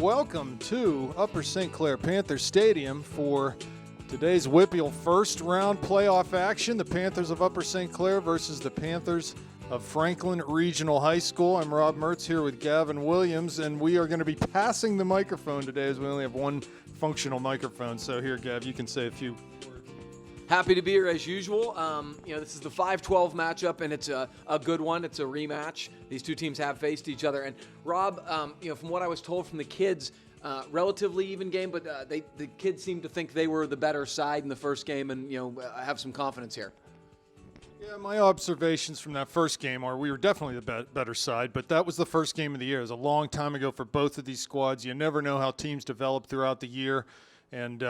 welcome to Upper St. Clair Panther Stadium for today's WPIAL first round playoff action. The Panthers of Upper St. Clair versus the Panthers of Franklin Regional High School. I'm Rob Mertz here with Gavin Williams, and we are going to be passing the microphone today as we only have one functional microphone. So here, Gav, you can say a few words. Happy to be here as usual. This is the 5-12 matchup, and it's a good one. It's a rematch. These two teams have faced each other. And Rob, from what I was told from the kids, relatively even game, but the kids seem to think they were the better side in the first game, and I have some confidence here. Yeah, my observations from that first game are we were definitely the better side, but that was the first game of the year. It was a long time ago for both of these squads. You never know how teams develop throughout the year, and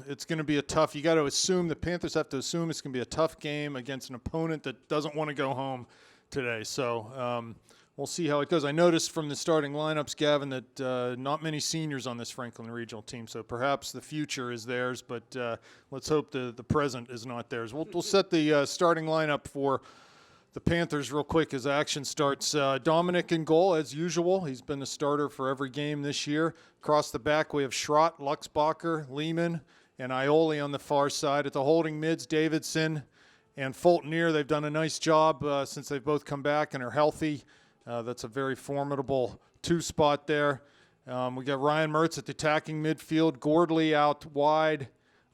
it's going to be a tough. You got to assume the Panthers have to assume it's going to be a tough game against an opponent that doesn't want to go home today. So we'll see how it goes. I noticed from the starting lineups, Gavin, that not many seniors on this Franklin Regional team, so perhaps the future is theirs, but let's hope the present is not theirs. We'll set the starting lineup for the Panthers real quick as action starts. Dominic in goal, as usual. He's been the starter for every game this year. Across the back, we have Schrott, Luxbacher, Lehman, and Ioli on the far side. At the holding mids, Davidson and Fultoner. They've done a nice job since they've both come back and are healthy. That's a very formidable two-spot there. We got Ryan Mertz at the attacking midfield, Gordley out wide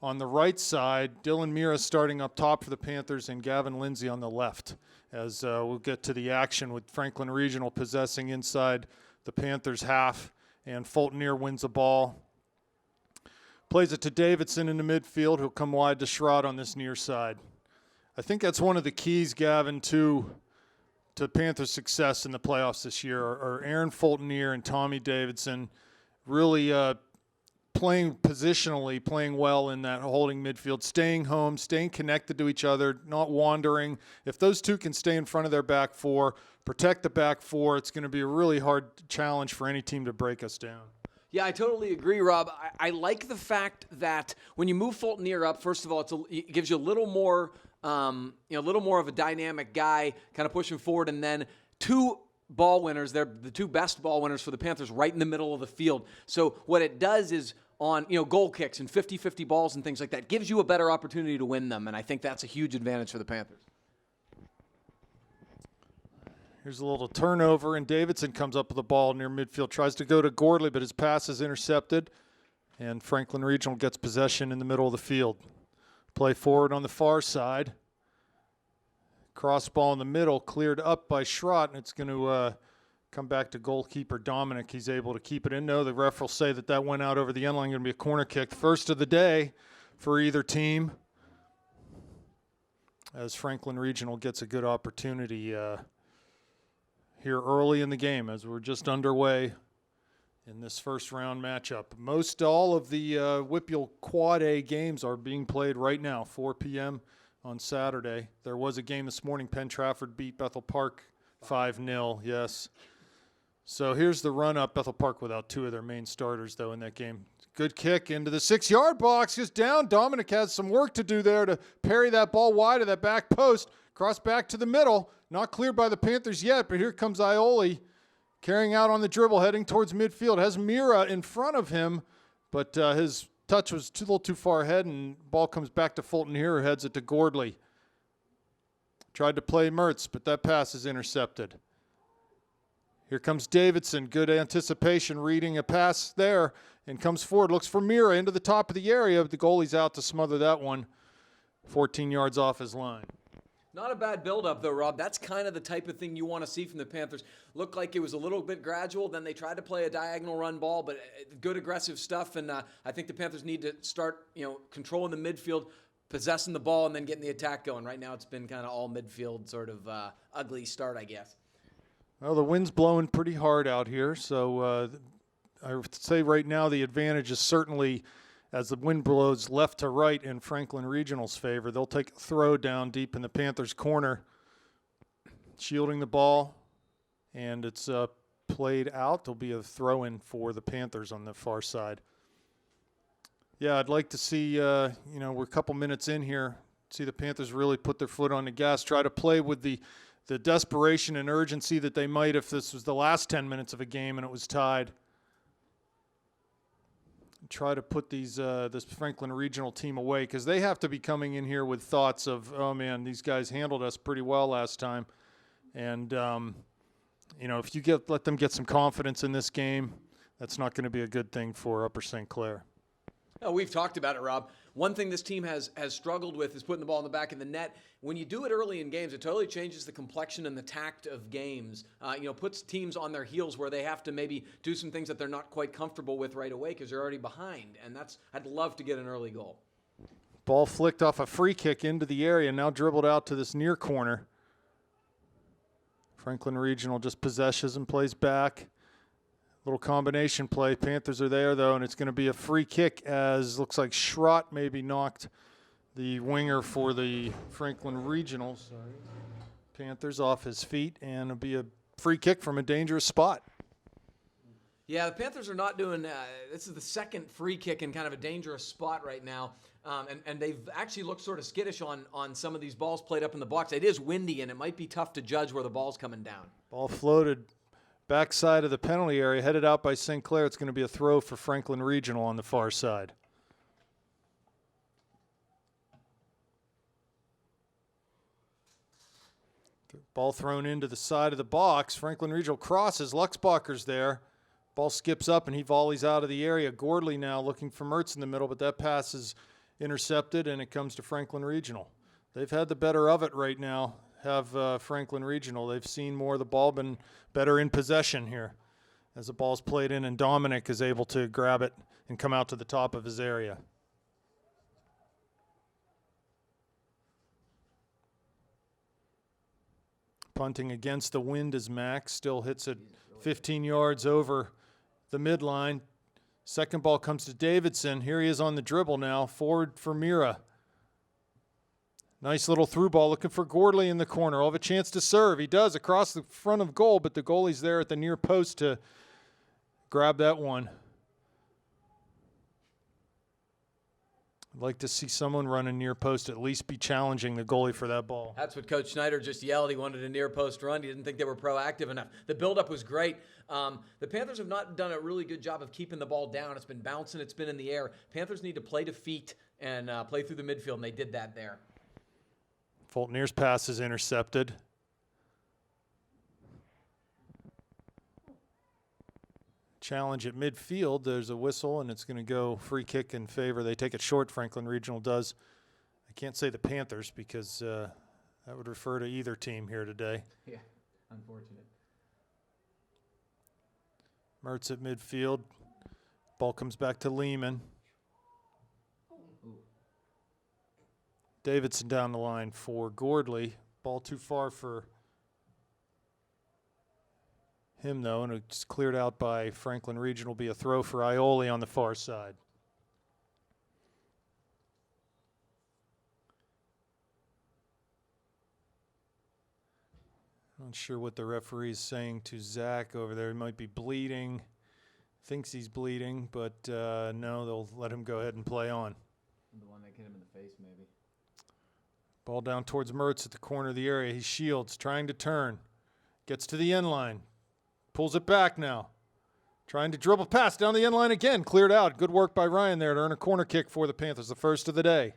on the right side, Dylan Mira starting up top for the Panthers, and Gavin Lindsay on the left. As we'll get to the action with Franklin Regional possessing inside the Panthers' half, and Fultoner wins the ball. Plays it to Davidson in the midfield, who'll come wide to Schrott on this near side. I think that's one of the keys, Gavin, to Panthers' success in the playoffs this year are Aaron Fultoner and Tommy Davidson really playing positionally, playing well in that holding midfield, staying home, staying connected to each other, not wandering. If those two can stay in front of their back four, protect the back four, it's going to be a really hard challenge for any team to break us down. Yeah, I totally agree, Rob. I like the fact that when you move Fultoner up, first of all, it gives you a little more of a dynamic guy kind of pushing forward, and then two ball winners. They're the two best ball winners for the Panthers right in the middle of the field. So what it does is on goal kicks and 50-50 balls and things like that, gives you a better opportunity to win them, and I think that's a huge advantage for the Panthers. Here's a little turnover, and Davidson comes up with the ball near midfield, tries to go to Gordley, but his pass is intercepted, and Franklin Regional gets possession in the middle of the field. Play forward on the far side. Cross ball in the middle, cleared up by Schrott, and it's going to come back to goalkeeper Dominic. He's able to keep it in. No, the ref will say that went out over the end line. Going to be a corner kick. First of the day for either team, as Franklin Regional gets a good opportunity here early in the game as we're just underway in this first round matchup. Most all of the WPIAL Quad A games are being played right now, 4 p.m. on Saturday. There was a game this morning. Penn Trafford beat Bethel Park 5-0, yes. So here's the run-up. Bethel Park without two of their main starters, though, in that game. Good kick into the 6-yard box. Just down. Dominic has some work to do there to parry that ball wide of that back post. Cross back to the middle. Not cleared by the Panthers yet, but here comes Ioli carrying out on the dribble, heading towards midfield. Has Mira in front of him, but his touch was a little too far ahead, and ball comes back to Fulton here, who heads it to Gordley. Tried to play Mertz, but that pass is intercepted. Here comes Davidson. Good anticipation, reading a pass there, and comes forward, looks for Mira into the top of the area. The goalie's out to smother that one 14 yards off his line. Not a bad build-up, though, Rob. That's kind of the type of thing you want to see from the Panthers. Looked like it was a little bit gradual. Then they tried to play a diagonal run ball, but good aggressive stuff. And I think the Panthers need to start, controlling the midfield, possessing the ball, and then getting the attack going. Right now it's been kind of all midfield sort of ugly start, I guess. Well, the wind's blowing pretty hard out here, so I would say right now the advantage is certainly as the wind blows left to right in Franklin Regional's favor. They'll take a throw down deep in the Panthers' corner, shielding the ball, and it's played out. There'll be a throw-in for the Panthers on the far side. Yeah, I'd like to see, we're a couple minutes in here, see the Panthers really put their foot on the gas, try to play with the desperation and urgency that they might if this was the last 10 minutes of a game and it was tied. try to put this Franklin Regional team away, because they have to be coming in here with thoughts of, oh man, these guys handled us pretty well last time. And, if you let them get some confidence in this game, that's not going to be a good thing for Upper St. Clair. Oh, we've talked about it, Rob. One thing this team has struggled with is putting the ball in the back of the net. When you do it early in games, it totally changes the complexion and the tact of games. Puts teams on their heels where they have to maybe do some things that they're not quite comfortable with right away because they're already behind. And I'd love to get an early goal. Ball flicked off a free kick into the area, now dribbled out to this near corner. Franklin Regional just possesses and plays back. Little combination play. Panthers are there, though, and it's going to be a free kick as looks like Schrott maybe knocked the winger for the Franklin Regional. Panthers off his feet, and it'll be a free kick from a dangerous spot. Yeah, the Panthers are not doing this is the second free kick in kind of a dangerous spot right now. And they've actually looked sort of skittish on some of these balls played up in the box. It is windy, and it might be tough to judge where the ball's coming down. Ball floated backside of the penalty area, headed out by St. Clair. It's going to be a throw for Franklin Regional on the far side. Ball thrown into the side of the box. Franklin Regional crosses. Luxbacher's there. Ball skips up, and he volleys out of the area. Gordley now looking for Mertz in the middle, but that pass is intercepted, and it comes to Franklin Regional. They've had the better of it right now, have Franklin Regional. They've seen more of the ball, been better in possession here as the ball's played in, and Dominic is able to grab it and come out to the top of his area. Punting against the wind is Max, still hits it 15 yards over the midline. Second ball comes to Davidson. Here he is on the dribble now, forward for Mira. Nice little through ball looking for Gordley in the corner. He'll have a chance to serve. He does across the front of goal, but the goalie's there at the near post to grab that one. I'd like to see someone run a near post, at least be challenging the goalie for that ball. That's what Coach Schneider just yelled. He wanted a near post run. He didn't think they were proactive enough. The buildup was great. The Panthers have not done a really good job of keeping the ball down. It's been bouncing. It's been in the air. Panthers need to play to feet and play through the midfield, and they did that there. Fultonier's pass is intercepted. Challenge at midfield. There's a whistle, and it's going to go free kick in favor. They take it short, Franklin Regional does. I can't say the Panthers because that would refer to either team here today. Yeah, unfortunate. Mertz at midfield. Ball comes back to Lehman. Davidson down the line for Gordley. Ball too far for him, though, and it's cleared out by Franklin Regional. Be a throw for Ioli on the far side. Not sure what the referee is saying to Zach over there. He might be bleeding. Thinks he's bleeding, but no, they'll let him go ahead and play on. The one that hit him in the face, maybe. Ball down towards Mertz at the corner of the area. He shields, trying to turn. Gets to the end line. Pulls it back now. Trying to dribble pass down the end line again. Cleared out. Good work by Ryan there to earn a corner kick for the Panthers, the first of the day.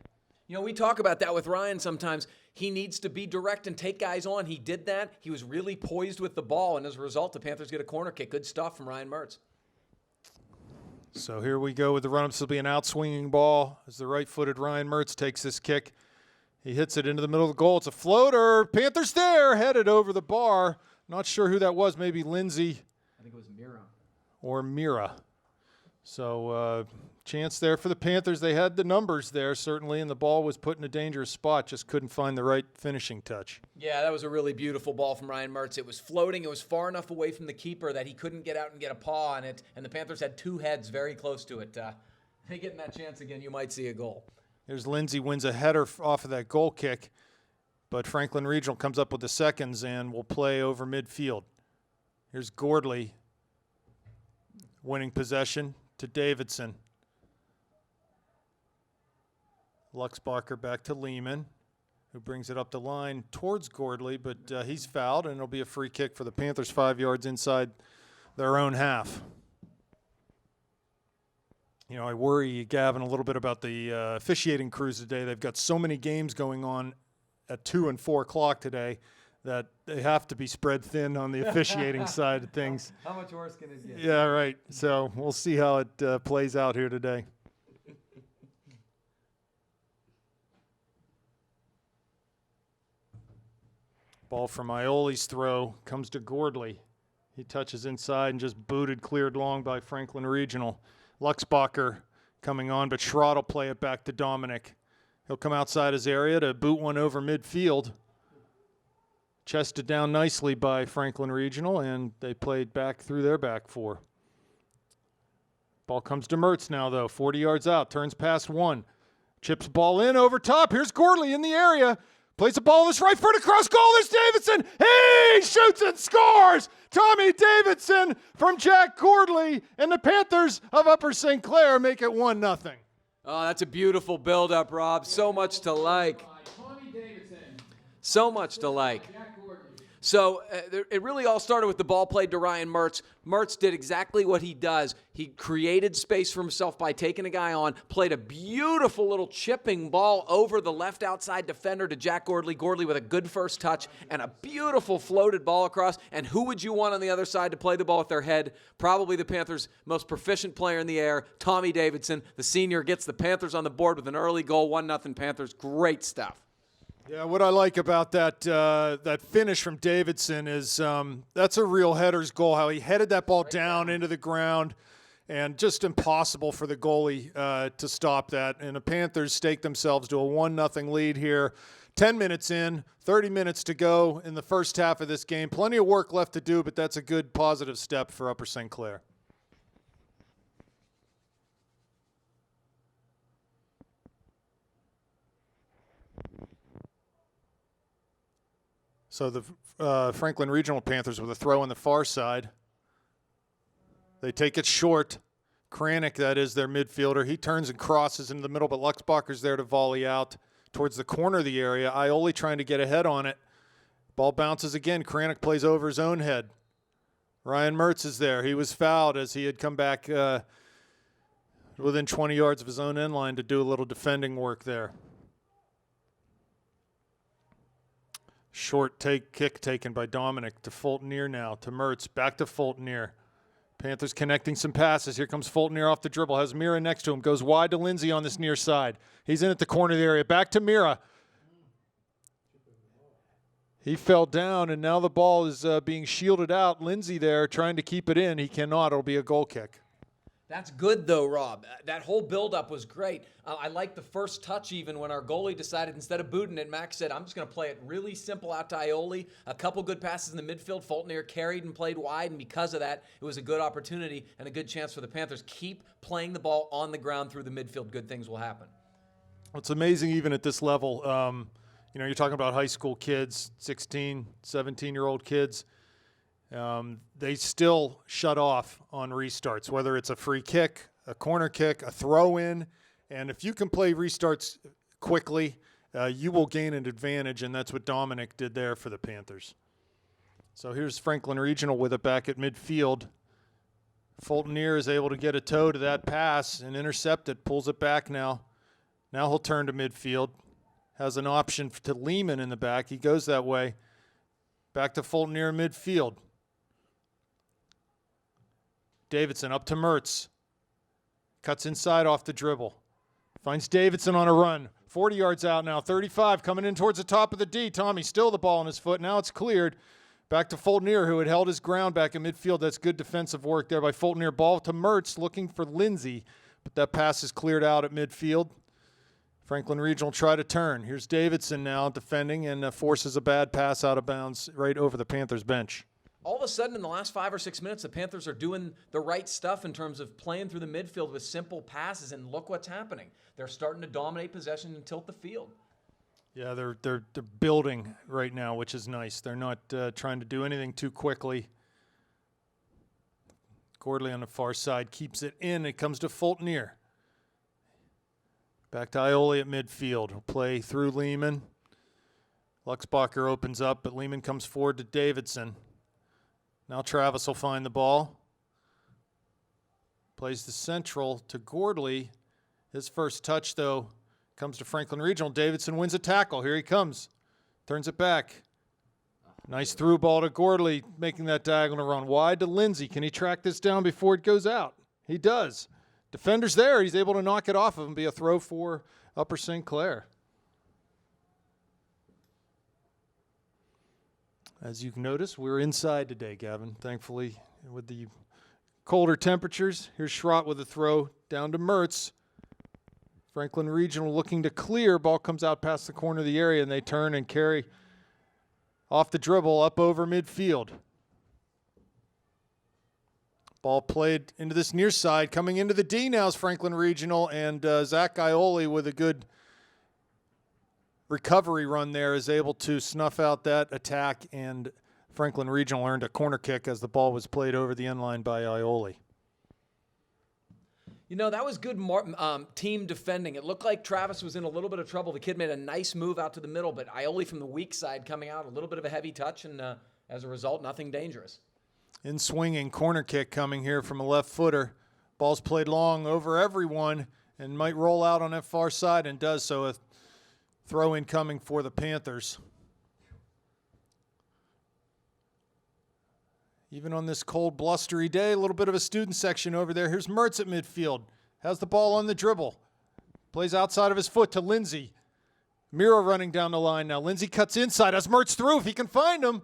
You know, we talk about that with Ryan sometimes. He needs to be direct and take guys on. He did that. He was really poised with the ball, and as a result, the Panthers get a corner kick. Good stuff from Ryan Mertz. So here we go with the run-up. This will be an out-swinging ball as the right-footed Ryan Mertz takes this kick. He hits it into the middle of the goal. It's a floater. Panthers there, headed over the bar. Not sure who that was. Maybe Lindsay. I think it was Mira. Or Mira. So chance there for the Panthers. They had the numbers there, certainly, and the ball was put in a dangerous spot. Just couldn't find the right finishing touch. Yeah, that was a really beautiful ball from Ryan Mertz. It was floating. It was far enough away from the keeper that he couldn't get out and get a paw on it, and the Panthers had two heads very close to it. They getting that chance again, you might see a goal. Here's Lindsay, wins a header off of that goal kick, but Franklin Regional comes up with the seconds and will play over midfield. Here's Gordley winning possession to Davidson. Luxbacher back to Lehman, who brings it up the line towards Gordley, but he's fouled, and it'll be a free kick for the Panthers 5 yards inside their own half. You know, I worry, Gavin, a little bit about the officiating crews today. They've got so many games going on at 2 and 4 o'clock today that they have to be spread thin on the officiating side of things. How much worse can it get? Yeah, right. So we'll see how it plays out here today. Ball from Ioli's throw comes to Gordley. He touches inside and just booted, cleared long by Franklin Regional. Luxbacher coming on, but Schrott will play it back to Dominic. He'll come outside his area to boot one over midfield. Chested down nicely by Franklin Regional, and they played back through their back four. Ball comes to Mertz now, though. 40 yards out, turns past one. Chips ball in over top. Here's Gordley in the area. Plays the ball with his right foot across goal. There's Davidson. He shoots and scores. Tommy Davidson from Jack Gordley, and the Panthers of Upper St. Clair make it 1-0. Oh, that's a beautiful build-up, Rob. So much to like. So much to like. So it really all started with the ball played to Ryan Mertz. Mertz did exactly what he does. He created space for himself by taking a guy on, played a beautiful little chipping ball over the left outside defender to Jack Gordley. Gordley with a good first touch and a beautiful floated ball across. And who would you want on the other side to play the ball with their head? Probably the Panthers' most proficient player in the air, Tommy Davidson. The senior gets the Panthers on the board with an early goal, 1-0 Panthers. Great stuff. Yeah, what I like about that finish from Davidson is that's a real header's goal, how he headed that ball down into the ground, and just impossible for the goalie to stop that. And the Panthers stake themselves to a 1-0 lead here. 10 minutes in, 30 minutes to go in the first half of this game. Plenty of work left to do, but that's a good positive step for Upper St. Clair. So the Franklin Regional Panthers with a throw on the far side. They take it short. Kranick, that is their midfielder, he turns and crosses into the middle, but Luxbacher's there to volley out towards the corner of the area. Ioli trying to get ahead on it. Ball bounces again. Kranick plays over his own head. Ryan Mertz is there. He was fouled as he had come back within 20 yards of his own end line to do a little defending work there. Short kick taken by Dominic to Fultonier now, to Mertz, back to Fultonier. Panthers connecting some passes. Here comes Fultonier off the dribble, has Mira next to him, goes wide to Lindsay on this near side. He's in at the corner of the area, back to Mira. He fell down, and now the ball is being shielded out. Lindsay there trying to keep it in. He cannot. It'll be a goal kick. That's good, though, Rob. That whole buildup was great. I like the first touch even when our goalie decided instead of booting it, Max said, I'm just going to play it really simple out to Ioli. A couple good passes in the midfield. Fultonier carried and played wide, and because of that, it was a good opportunity and a good chance for the Panthers. Keep playing the ball on the ground through the midfield. Good things will happen. It's amazing even at this level. You know, you're talking about high school kids, 16, 17-year-old kids. They still shut off on restarts, whether it's a free kick, a corner kick, a throw-in. And if you can play restarts quickly, you will gain an advantage, and that's what Dominic did there for the Panthers. So here's Franklin Regional with it back at midfield. Fultonier is able to get a toe to that pass and intercept it, pulls it back now. Now he'll turn to midfield. Has an option to Lehman in the back. He goes that way. Back to Fultonier in midfield. Davidson up to Mertz. Cuts inside off the dribble. Finds Davidson on a run. 40 yards out now. 35 coming in towards the top of the D. Tommy still the ball on his foot. Now it's cleared. Back to Fultonier, who had held his ground back in midfield. That's good defensive work there by Fultonier. Ball to Mertz looking for Lindsay. But that pass is cleared out at midfield. Franklin Regional try to turn. Here's Davidson now defending and forces a bad pass out of bounds right over the Panthers bench. All of a sudden, in the last 5 or 6 minutes, the Panthers are doing the right stuff in terms of playing through the midfield with simple passes, and look what's happening. They're starting to dominate possession and tilt the field. Yeah, they're building right now, which is nice. They're not trying to do anything too quickly. Gordley on the far side keeps it in. It comes to Fultonier. Back to Ioli at midfield. He'll play through Lehman. Luxbacher opens up, but Lehman comes forward to Davidson. Now Travis will find the ball. Plays the central to Gordley. His first touch, though, comes to Franklin Regional. Davidson wins a tackle. Here he comes. Turns it back. Nice through ball to Gordley, making that diagonal run wide to Lindsey. Can he track this down before it goes out? He does. Defender's there. He's able to knock it off of him. Be a throw for Upper St. Clair. As you can notice, we're inside today, Gavin. Thankfully, with the colder temperatures. Here's Schrott with a throw down to Mertz. Franklin Regional looking to clear. Ball comes out past the corner of the area, and they turn and carry off the dribble up over midfield. Ball played into this near side. Coming into the D now is Franklin Regional, and Zach Ioli with a good recovery run there is able to snuff out that attack, and Franklin Regional earned a corner kick as the ball was played over the end line by Ioli. You know, that was good team defending. It looked like Travis was in a little bit of trouble. The kid made a nice move out to the middle, but Ioli from the weak side coming out, a little bit of a heavy touch, and as a result, nothing dangerous. In swinging, corner kick coming here from a left footer. Ball's played long over everyone and might roll out on that far side, and does so. A throw in coming for the Panthers. Even on this cold, blustery day, a little bit of a student section over there. Here's Mertz at midfield. Has the ball on the dribble. Plays outside of his foot to Lindsey. Mira running down the line now. Lindsey cuts inside. Has Mertz through if he can find him.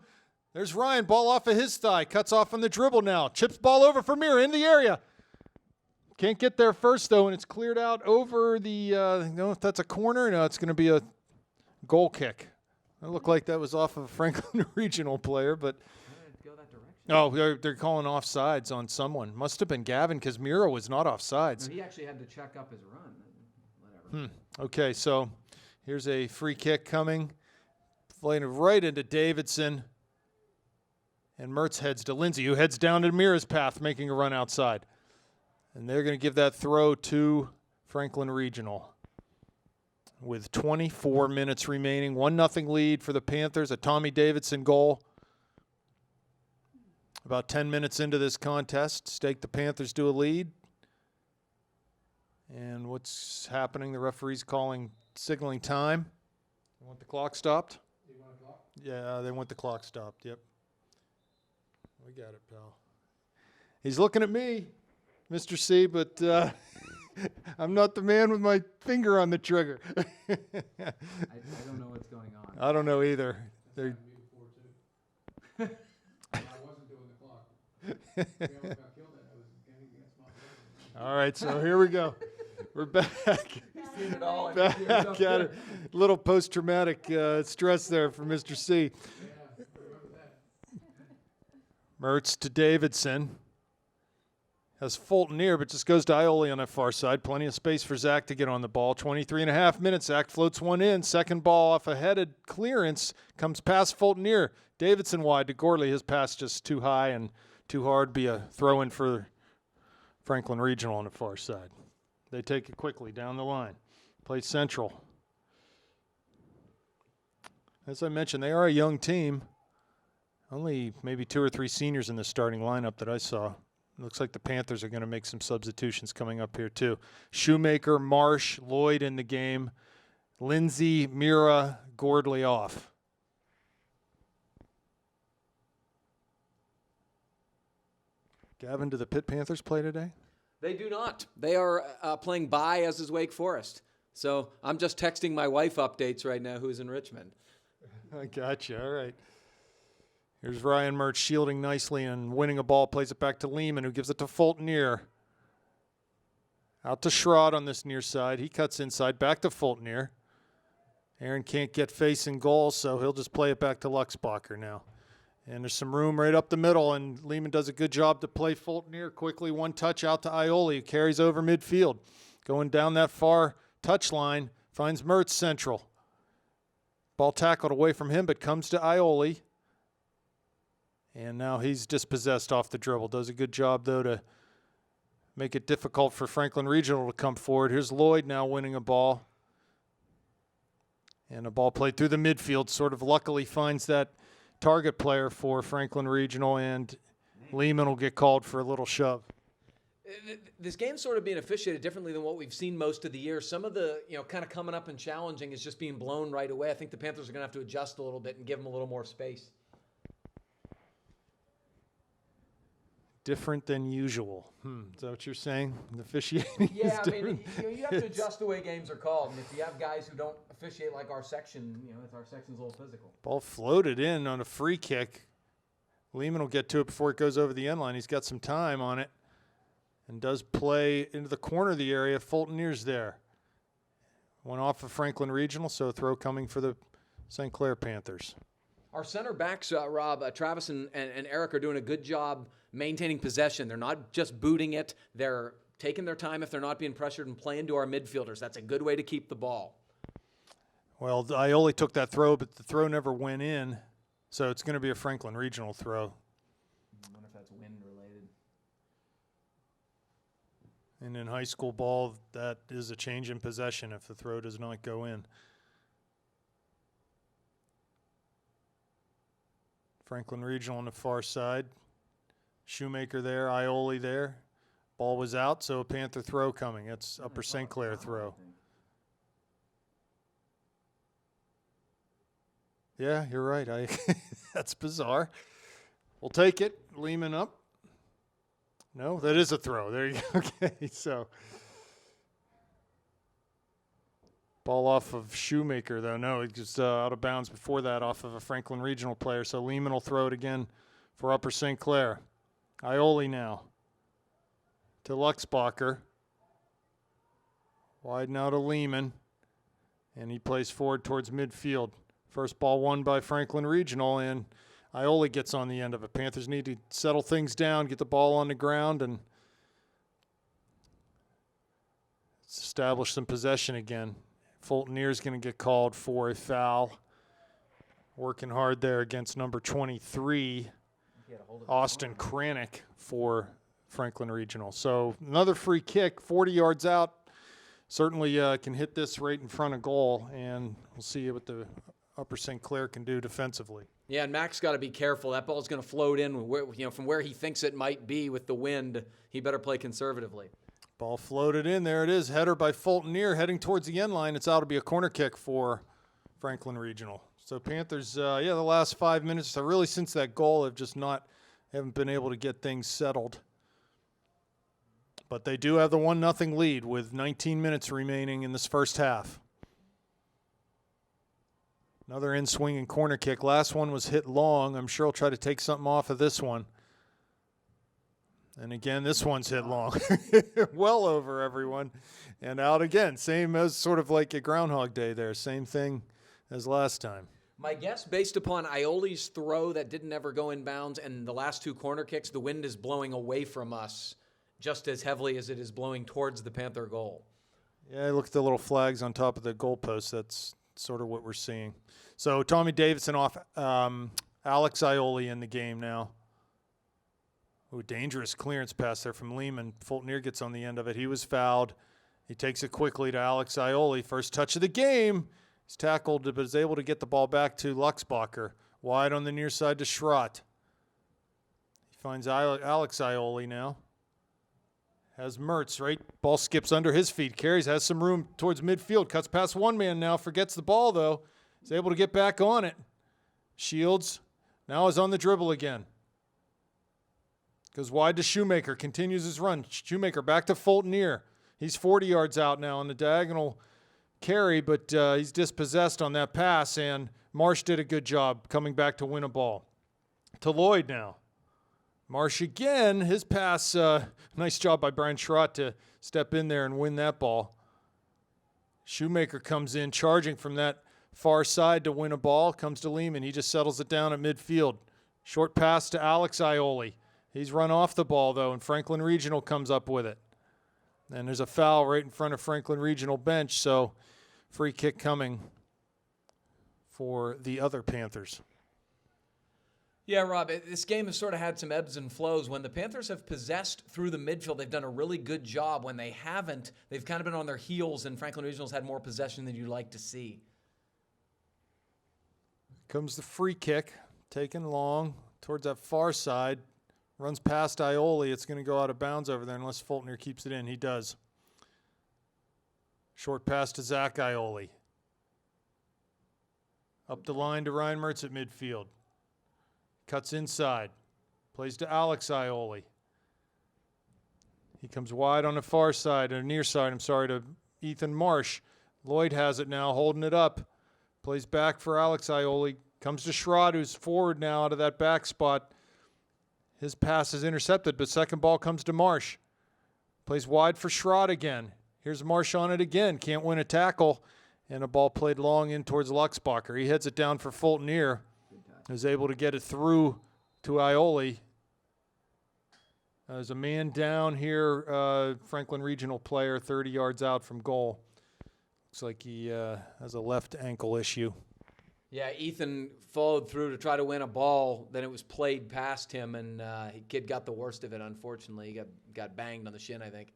There's Ryan. Ball off of his thigh. Cuts off on the dribble now. Chips ball over for Mira in the area. Can't get there first, though, and it's cleared out over the, I don't know if that's a corner. No, it's going to be a goal kick. It looked like that was off of a Franklin Regional player, but oh, they're calling offsides on someone. Must have been Gavin because Miro was not offsides. No, he actually had to check up his run. Whatever. Okay, so here's a free kick coming. Playing it right into Davidson. And Mertz heads to Lindsey, who heads down to Mira's path, making a run outside. And they're going to give that throw to Franklin Regional. With 24 minutes remaining, 1-0 lead for the Panthers, a Tommy Davidson goal. About 10 minutes into this contest, stake the Panthers to a lead. And what's happening? The referee's signaling time. They want the clock stopped? You want a clock? Yeah, they want the clock stopped, yep. We got it, pal. He's looking at me, Mr. C, but I'm not the man with my finger on the trigger. I don't know what's going on. I don't know either. Me before, too. I wasn't doing the clock. We almost got killed and I was getting against my All right, so here we go. We're back. Seen it all. Back at it. Little post-traumatic stress there for Mr. C. Yeah, remember that. Mertz to Davidson. Has Fulton near, but just goes to Ioli on that far side. Plenty of space for Zach to get on the ball. 23.5 minutes. Zach floats one in. Second ball off a headed clearance. Comes past Fulton near. Davidson wide to Gorley. His pass just too high and too hard. Be a throw in for Franklin Regional on the far side. They take it quickly down the line. Play central. As I mentioned, they are a young team. Only maybe 2 or 3 seniors in the starting lineup that I saw. Looks like the Panthers are going to make some substitutions coming up here too. Shoemaker, Marsh, Lloyd in the game. Lindsey, Mira, Gordley off. Gavin, do the Pitt Panthers play today? They do not. They are playing bye, as is Wake Forest. So I'm just texting my wife updates right now, who's in Richmond. I gotcha. All right. Here's Ryan Mertz shielding nicely and winning a ball. Plays it back to Lehman, who gives it to Fulton near. Out to Schrott on this near side. He cuts inside. Back to Fulton near. Aaron can't get facing goal, so he'll just play it back to Luxbacher now. And there's some room right up the middle, and Lehman does a good job to play Fulton near quickly. One touch out to Ioli, who carries over midfield. Going down that far touch line, finds Mertz central. Ball tackled away from him, but comes to Ioli. And now he's dispossessed off the dribble. Does a good job, though, to make it difficult for Franklin Regional to come forward. Here's Lloyd now winning a ball. And a ball played through the midfield, sort of luckily finds that target player for Franklin Regional, and Lehman will get called for a little shove. This game's sort of being officiated differently than what we've seen most of the year. Some of the, kind of coming up and challenging is just being blown right away. I think the Panthers are going to have to adjust a little bit and give them a little more space. Different than usual. Is that what you're saying? The officiating is Yeah, I mean, different? you have to adjust the way games are called. And if you have guys who don't officiate like our section, our section's a little physical. Ball floated in on a free kick. Lehman will get to it before it goes over the end line. He's got some time on it and does play into the corner of the area. Fulton Near's there. One off of Franklin Regional, so a throw coming for the St. Clair Panthers. Our center backs, Rob, Travis and Eric are doing a good job maintaining possession. They're not just booting it. They're taking their time if they're not being pressured and playing to our midfielders. That's a good way to keep the ball. Well, Ioli took that throw, but the throw never went in, so it's going to be a Franklin Regional throw. I wonder if that's wind related. And in high school ball, that is a change in possession if the throw does not go in. Franklin Regional on the far side. Shoemaker there, Ioli there. Ball was out, so a Panther throw coming. That's Upper St. Clair throw. Yeah, you're right. That's bizarre. We'll take it. Lehman up. No, that is a throw. There you go. Okay, so ball off of Shoemaker, though. No, it's just out of bounds before that off of a Franklin Regional player. So Lehman will throw it again for Upper St. Clair. Ioli now to Luxbacher. Wide now to Lehman. And he plays forward towards midfield. First ball won by Franklin Regional, and Ioli gets on the end of it. Panthers need to settle things down, get the ball on the ground, and establish some possession again. Fulton Near's going to get called for a foul. Working hard there against number 23, Austin Kranick for Franklin Regional. So another free kick, 40 yards out. Certainly can hit this right in front of goal, and we'll see what the Upper St. Clair can do defensively. Yeah, and Mac's got to be careful. That ball's going to float in from where he thinks it might be with the wind. He better play conservatively. Ball floated in. There it is. Header by Fulton Near heading towards the end line. It's out to be a corner kick for Franklin Regional. So Panthers, the last 5 minutes, so really since that goal, haven't been able to get things settled. But they do have the 1-0 lead with 19 minutes remaining in this first half. Another in-swinging corner kick. Last one was hit long. I'm sure he'll try to take something off of this one. And again, this one's hit long. Well over everyone. And out again. Same as sort of like a Groundhog Day there. Same thing as last time. My guess, based upon Ioli's throw that didn't ever go in bounds and the last two corner kicks, the wind is blowing away from us just as heavily as it is blowing towards the Panther goal. Yeah, look at the little flags on top of the goalpost. That's sort of what we're seeing. So Tommy Davidson off, Alex Ioli in the game now. Ooh, dangerous clearance pass there from Lehman. Fulton Near gets on the end of it. He was fouled. He takes it quickly to Alex Ioli. First touch of the game. He's tackled, but is able to get the ball back to Luxbacher. Wide on the near side to Schrott. He finds Alex Ioli now. Has Mertz, right? Ball skips under his feet. Carries, has some room towards midfield. Cuts past one man now. Forgets the ball, though. He's able to get back on it. Shields now is on the dribble again. Goes wide to Shoemaker. Continues his run. Shoemaker back to Fulton Near. He's 40 yards out now on the diagonal carry, but he's dispossessed on that pass, and Marsh did a good job coming back to win a ball. To Lloyd now. Marsh again, his pass, nice job by Brian Schrott to step in there and win that ball. Shoemaker comes in charging from that far side to win a ball, comes to Lehman. He just settles it down at midfield. Short pass to Alex Ioli. He's run off the ball, though, and Franklin Regional comes up with it. And there's a foul right in front of Franklin Regional bench, so free kick coming for the other Panthers. Yeah, Rob, this game has sort of had some ebbs and flows. When the Panthers have possessed through the midfield, they've done a really good job. When they haven't, they've kind of been on their heels, and Franklin Regional's had more possession than you'd like to see. Comes the free kick, taken long towards that far side. Runs past Ioli. It's going to go out of bounds over there unless Fultner keeps it in. He does. Short pass to Zach Ioli. Up the line to Ryan Mertz at midfield. Cuts inside. Plays to Alex Ioli. He comes wide on the far side, or near side, to Ethan Marsh. Lloyd has it now, holding it up. Plays back for Alex Ioli. Comes to Schrod, who's forward now out of that back spot. His pass is intercepted, but second ball comes to Marsh. Plays wide for Schrod again. Here's Marsh on it again. Can't win a tackle. And a ball played long in towards Luxbacher. He heads it down for Fulton. Is able to get it through to Ioli. There's a man down here, Franklin Regional player, 30 yards out from goal. Looks like he has a left ankle issue. Yeah, Ethan followed through to try to win a ball. Then it was played past him, and kid got the worst of it, unfortunately. He got banged on the shin, I think.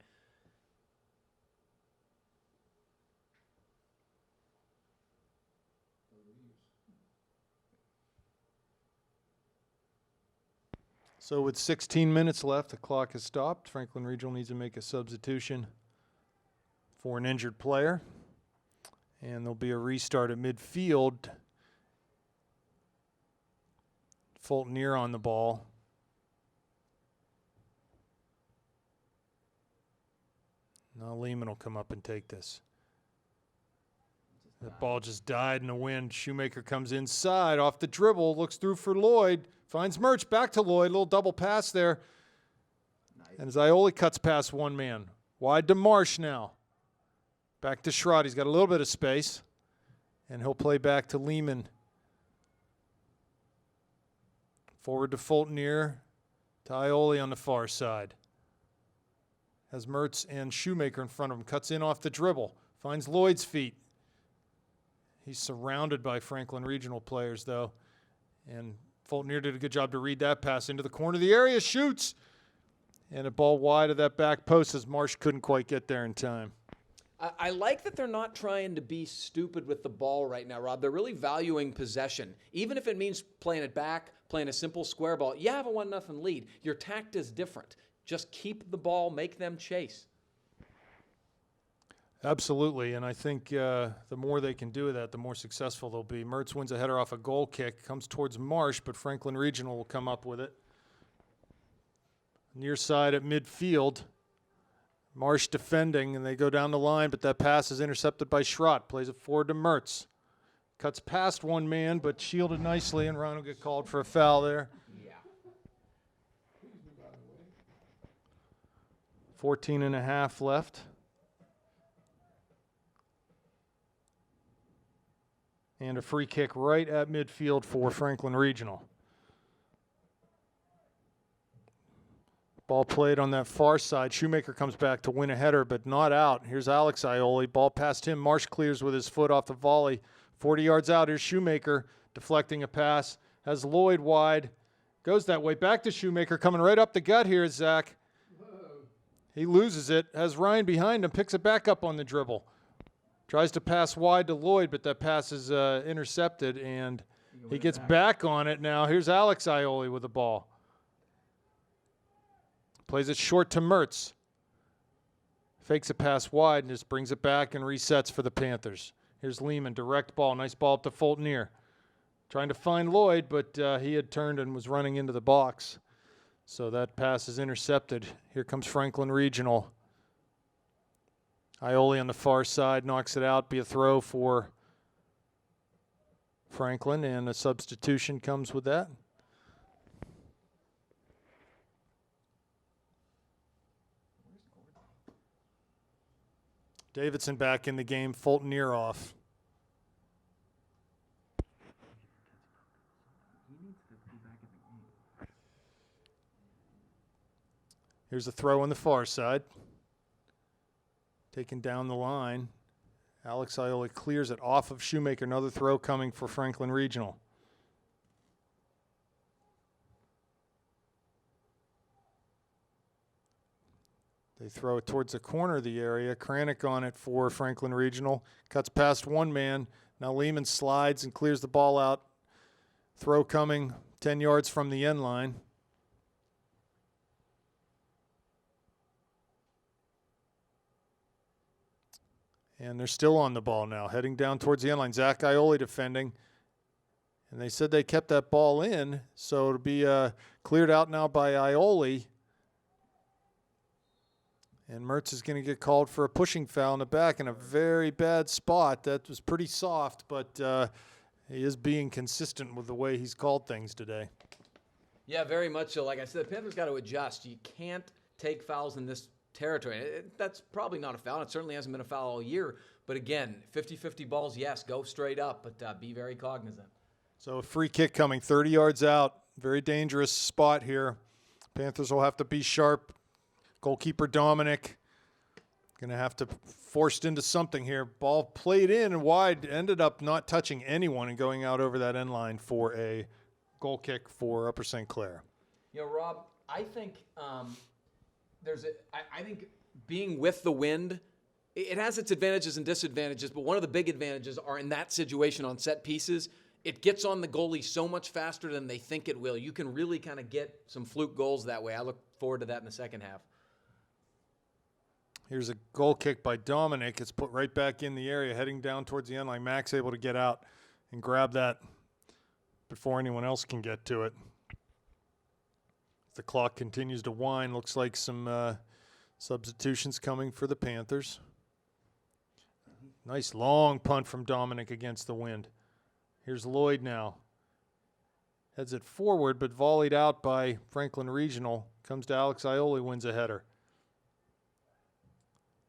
So with 16 minutes left, the clock has stopped. Franklin Regional needs to make a substitution for an injured player. And there'll be a restart at midfield. Fulton on the ball. Now Lehman will come up and take this. The ball just died in the wind. Shoemaker comes inside off the dribble, looks through for Lloyd, finds Mertz, back to Lloyd, little double pass there. Nice. And as Ioli cuts past one man. Wide to Marsh now. Back to Schrod. He's got a little bit of space. And he'll play back to Lehman. Forward to Fulton to Ioli on the far side. Has Mertz and Shoemaker in front of him. Cuts in off the dribble. Finds Lloyd's feet. He's surrounded by Franklin Regional players, though. And Fulton did a good job to read that pass into the corner of the area. Shoots. And a ball wide of that back post as Marsh couldn't quite get there in time. I like that they're not trying to be stupid with the ball right now, Rob. They're really valuing possession. Even if it means playing it back, playing a simple square ball. You have a 1-0 lead. Your tact is different. Just keep the ball, make them chase. Absolutely, and I think the more they can do that, the more successful they'll be. Mertz wins a header off a goal kick, comes towards Marsh, but Franklin Regional will come up with it. Near side at midfield. Marsh defending, and they go down the line, but that pass is intercepted by Schrott. Plays it forward to Mertz. Cuts past one man, but shielded nicely, and Ron will get called for a foul there. Yeah. 14 and a half left. And a free kick right at midfield for Franklin Regional. Ball played on that far side. Shoemaker comes back to win a header, but not out. Here's Alex Ioli. Ball past him. Marsh clears with his foot off the volley. 40 yards out. Here's Shoemaker deflecting a pass. Has Lloyd wide. Goes that way. Back to Shoemaker. Coming right up the gut here is Zach. He loses it. Has Ryan behind him. Picks it back up on the dribble. Tries to pass wide to Lloyd, but that pass is intercepted, and he gets back on it now. Here's Alex Ioli with the ball. Plays it short to Mertz. Fakes a pass wide and just brings it back and resets for the Panthers. Here's Lehman, direct ball. Nice ball up to Fulton. Trying to find Lloyd, but he had turned and was running into the box. So that pass is intercepted. Here comes Franklin Regional. Ioli on the far side knocks it out. Be a throw for Franklin, and a substitution comes with that. Davidson back in the game. Fulton off. Here's a throw on the far side. Taken down the line. Alex Ioli clears it off of Shoemaker. Another throw coming for Franklin Regional. They throw it towards the corner of the area. Kranick on it for Franklin Regional. Cuts past one man. Now Lehman slides and clears the ball out. Throw coming 10 yards from the end line. And they're still on the ball now, heading down towards the end line. Zach Ioli defending. And they said they kept that ball in, so it'll be cleared out now by Ioli. And Mertz is going to get called for a pushing foul in the back in a very bad spot. That was pretty soft, but he is being consistent with the way he's called things today. Yeah, very much so. Like I said, the Panthers got to adjust. You can't take fouls in this territory. That's probably not a foul. It certainly hasn't been a foul all year. But again, 50-50 balls, yes, go straight up, but be very cognizant. So a free kick coming 30 yards out. Very dangerous spot here. Panthers will have to be sharp. Goalkeeper Dominic going to have to forced into something here. Ball played in and wide, ended up not touching anyone and going out over that end line for a goal kick for Upper St. Clair. You know, Rob, I think I think being with the wind, it has its advantages and disadvantages, but one of the big advantages are in that situation on set pieces. It gets on the goalie so much faster than they think it will. You can really kind of get some fluke goals that way. I look forward to that in the second half. Here's a goal kick by Dominic. It's put right back in the area, heading down towards the end line. Max able to get out and grab that before anyone else can get to it. The clock continues to wind. Looks like some substitutions coming for the Panthers. Nice long punt from Dominic against the wind. Here's Lloyd now. Heads it forward, but volleyed out by Franklin Regional. Comes to Alex Ioli, wins a header.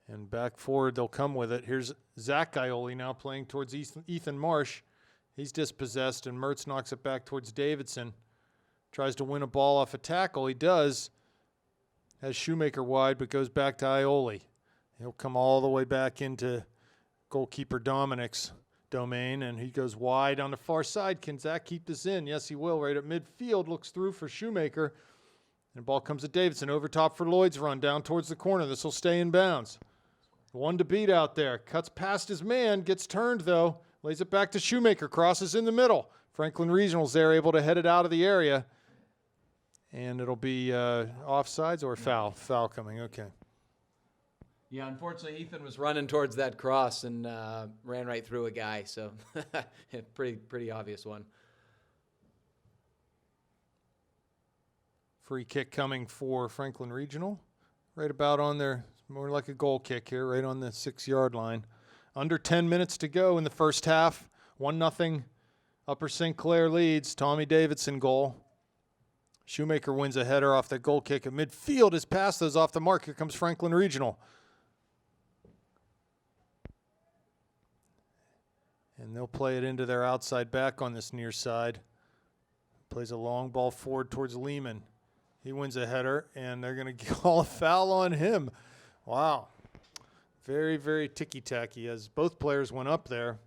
And back forward, they'll come with it. Here's Zach Ioli now playing towards Ethan Marsh. He's dispossessed, and Mertz knocks it back towards Davidson. Tries to win a ball off a tackle. He does. Has Shoemaker wide, but goes back to Ioli. He'll come all the way back into goalkeeper Dominic's domain, and he goes wide on the far side. Can Zach keep this in? Yes, he will. Right at midfield, looks through for Shoemaker. And the ball comes to Davidson. Over top for Lloyd's run, down towards the corner. This will stay in bounds. One to beat out there. Cuts past his man, gets turned though. Lays it back to Shoemaker, crosses in the middle. Franklin Regional's there, able to head it out of the area. And it'll be offsides or foul? Foul coming, okay. Yeah, unfortunately, Ethan was running towards that cross and ran right through a guy, so pretty obvious one. Free kick coming for Franklin Regional. Right about on there, more like a goal kick here, right on the 6-yard line. Under 10 minutes to go in the first half. 1-0 Upper St. Clair leads. Tommy Davidson goal. Shoemaker wins a header off the goal kick. At midfield, his pass those off the mark. Here comes Franklin Regional. And they'll play it into their outside back on this near side. Plays a long ball forward towards Lehman. He wins a header, and they're going to call a foul on him. Wow. Very, very ticky-tacky as both players went up there.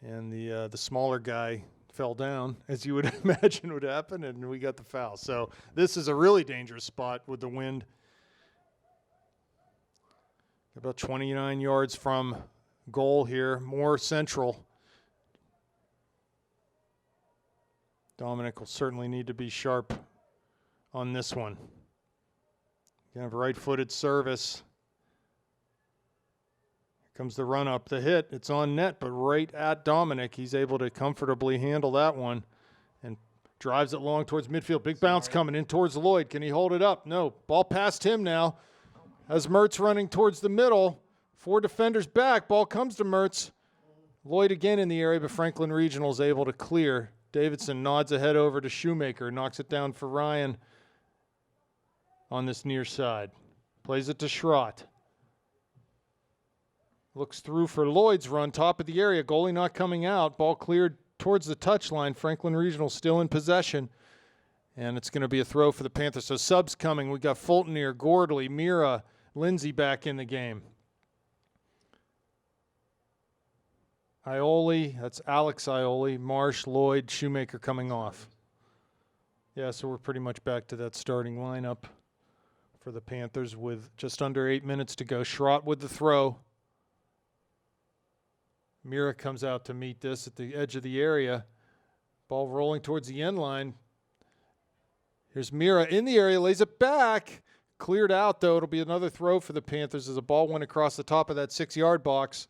And the smaller guy fell down, as you would imagine would happen, and we got the foul. So this is a really dangerous spot with the wind. About 29 yards from goal here, more central. Dominic will certainly need to be sharp on this one. You have right-footed service. Here comes the run up, the hit. It's on net, but right at Dominic. He's able to comfortably handle that one and drives it long towards midfield. Big bounce coming in towards Lloyd. Can he hold it up? No. Ball past him now. As Mertz running towards the middle. 4 defenders back. Ball comes to Mertz. Lloyd again in the area, but Franklin Regional is able to clear. Davidson nods ahead over to Shoemaker, knocks it down for Ryan on this near side. Plays it to Schrott. Looks through for Lloyd's run, top of the area. Goalie not coming out. Ball cleared towards the touchline. Franklin Regional still in possession. And it's going to be a throw for the Panthers. So subs coming. We got Fulton here, Gordley, Mira, Lindsay back in the game. Ioli, that's Alex Ioli, Marsh, Lloyd, Shoemaker coming off. Yeah, so we're pretty much back to that starting lineup for the Panthers with just under 8 minutes to go. Schrott with the throw. Mira comes out to meet this at the edge of the area. Ball rolling towards the end line. Here's Mira in the area, lays it back. cleared out, though. It'll be another throw for the Panthers as the ball went across the top of that 6-yard box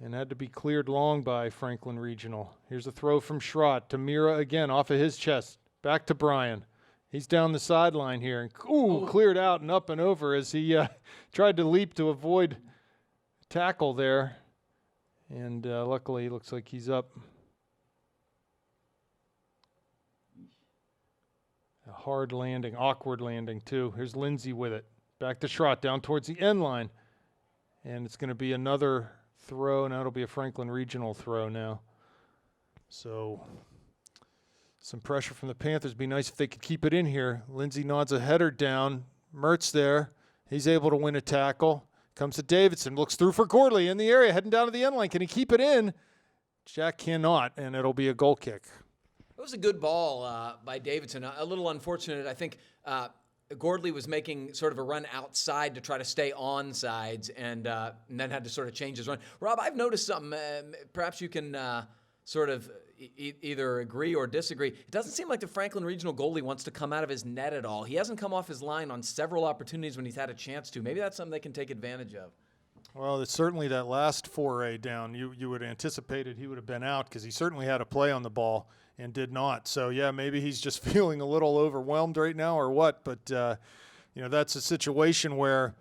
and had to be cleared long by Franklin Regional. Here's a throw from Schrott to Mira again off of his chest. Back to Bryan. He's down the sideline here. And, cleared out and up and over as he tried to leap to avoid tackle there. And luckily, it looks like he's up. A hard landing, awkward landing, too. Here's Lindsay with it. Back to Schrott, down towards the end line. And it's going to be another throw. Now it'll be a Franklin Regional throw now. So some pressure from the Panthers. Be nice if they could keep it in here. Lindsay nods a header down. Mertz there. He's able to win a tackle. Comes to Davidson. Looks through for Gordley in the area, heading down to the end line. Can he keep it in? Jack cannot, and it'll be a goal kick. It was a good ball by Davidson. A little unfortunate. I think Gordley was making sort of a run outside to try to stay on sides and then had to sort of change his run. Rob, I've noticed something. Perhaps you can sort of either agree or disagree. It doesn't seem like the Franklin Regional goalie wants to come out of his net at all. He hasn't come off his line on several opportunities when he's had a chance to. Maybe that's something they can take advantage of. Well, it's certainly that last foray down. You would have anticipated he would have been out because he certainly had a play on the ball and did not. So, yeah, maybe he's just feeling a little overwhelmed right now or what. But, that's a situation where,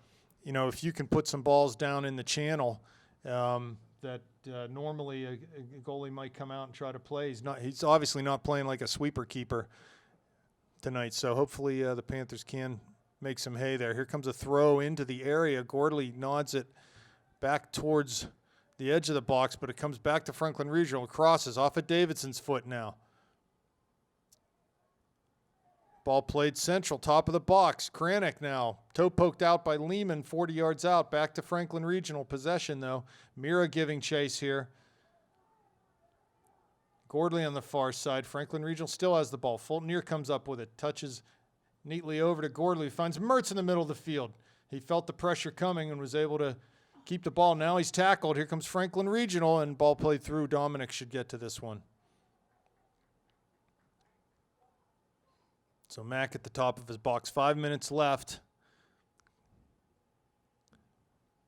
if you can put some balls down in the channel that normally a goalie might come out and try to play. He's obviously not playing like a sweeper keeper tonight. So hopefully the Panthers can make some hay there. Here comes a throw into the area. Gordley nods it back towards the edge of the box, but it comes back to Franklin Regional. Crosses off of Davidson's foot now. Ball played central, top of the box. Kranick now. Toe poked out by Lehman, 40 yards out. Back to Franklin Regional. Possession, though. Mira giving chase here. Gordley on the far side. Franklin Regional still has the ball. Fulton comes up with it. Touches neatly over to Gordley. Finds Mertz in the middle of the field. He felt the pressure coming and was able to keep the ball. Now he's tackled. Here comes Franklin Regional, and ball played through. Dominic should get to this one. So Mack at the top of his box. 5 minutes left.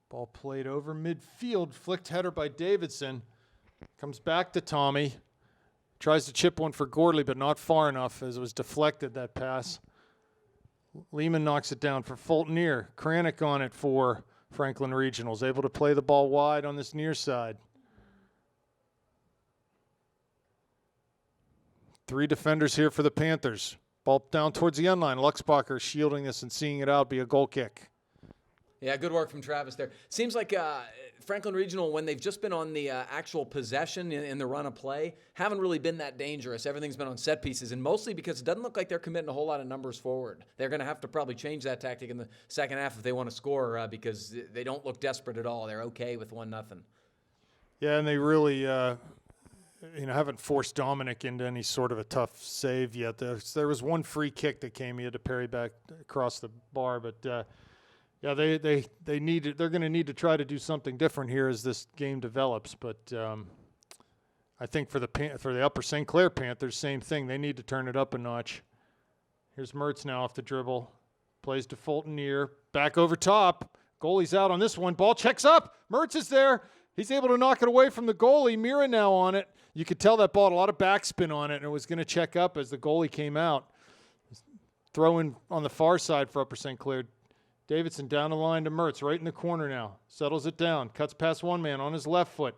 Ball played over midfield. Flicked header by Davidson. Comes back to Tommy. Tries to chip one for Gordley, but not far enough as it was deflected, that pass. Lehman knocks it down for Fulton. Kranick on it for Franklin Regionals. Able to play the ball wide on this near side. 3 defenders here for the Panthers. Ball down towards the end line. Luxbacher shielding this and seeing it out. Be a goal kick. Yeah, good work from Travis there. Seems like Franklin Regional, when they've just been on the actual possession in the run of play, haven't really been that dangerous. Everything's been on set pieces, and mostly because it doesn't look like they're committing a whole lot of numbers forward. They're going to have to probably change that tactic in the second half if they want to score because they don't look desperate at all. They're okay with 1-0. Yeah, and they really haven't forced Dominic into any sort of a tough save yet. There was one free kick that came. He had to parry back across the bar, but yeah, they're going to need to try to do something different here as this game develops. But I think for the Upper St. Clair Panthers, same thing. They need to turn it up a notch. Here's Mertz now off the dribble, plays to Fulton back over top. Goalie's out on this one. Ball checks up. Mertz is there. He's able to knock it away from the goalie. Mira now on it. You could tell that ball had a lot of backspin on it, and it was going to check up as the goalie came out. Throw in on the far side for Upper St. Clair. Davidson down the line to Mertz, right in the corner now. Settles it down. Cuts past one man on his left foot.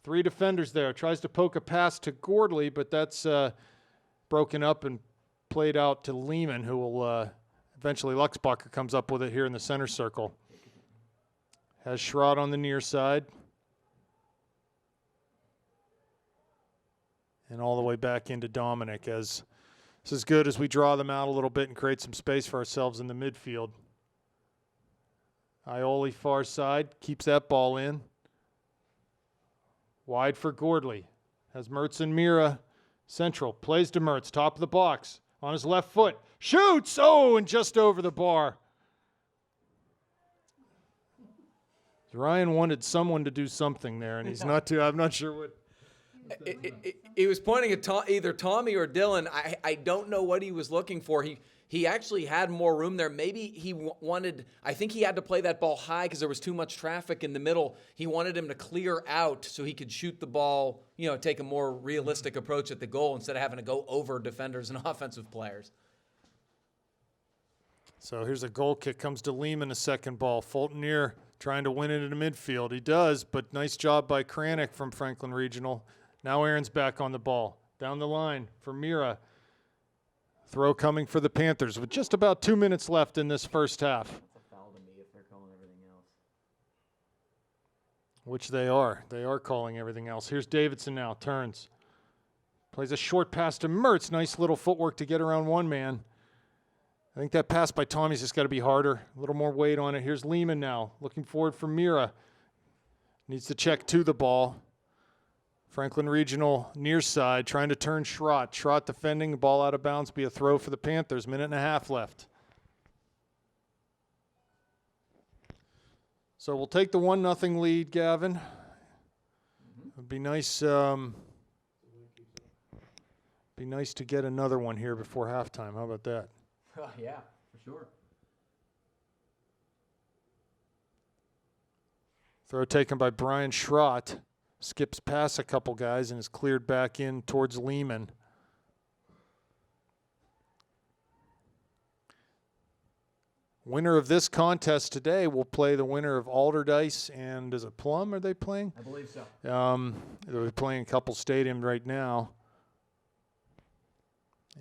3 defenders there. Tries to poke a pass to Gordley, but that's broken up and played out to Lehman, who will eventually Luxbacher comes up with it here in the center circle. Has Schrott on the near side. And all the way back into Dominic as this is good as we draw them out a little bit and create some space for ourselves in the midfield. Ioli far side, keeps that ball in. Wide for Gordley. Has Mertz and Mira central. Plays to Mertz, top of the box. On his left foot. Shoots! Oh, and just over the bar. Ryan wanted someone to do something there, and he's not too. I'm not sure what. He was pointing at either Tommy or Dylan. I don't know what he was looking for. he actually had more room there. Maybe he wanted, I think he had to play that ball high because there was too much traffic in the middle. He wanted him to clear out so he could shoot the ball, take a more realistic approach at the goal instead of having to go over defenders and offensive players. So here's a goal kick, comes to Lehman, a second ball. Fulton trying to win it into midfield. He does, but nice job by Kranick from Franklin Regional. Now Aaron's back on the ball. Down the line for Mira. Throw coming for the Panthers with just about 2 minutes left in this first half. That's a foul to me if they're calling everything else. Which they are. They are calling everything else. Here's Davidson now. Turns. Plays a short pass to Mertz. Nice little footwork to get around one man. I think that pass by Tommy's just got to be harder. A little more weight on it. Here's Lehman now. Looking forward for Mira. Needs to check to the ball. Franklin Regional near side trying to turn Schrott. Schrott defending. The ball out of bounds. Be a throw for the Panthers. Minute and a half left. So we'll take the 1-0 lead, Gavin. It'd be nice. Be nice to get another one here before halftime. How about that? Oh, yeah, for sure. Throw taken by Brian Schrott. Skips past a couple guys and is cleared back in towards Lehman. Winner of this contest today will play the winner of Alderdice and is it Plum? Are they playing? I believe so. They're playing a couple stadium right now.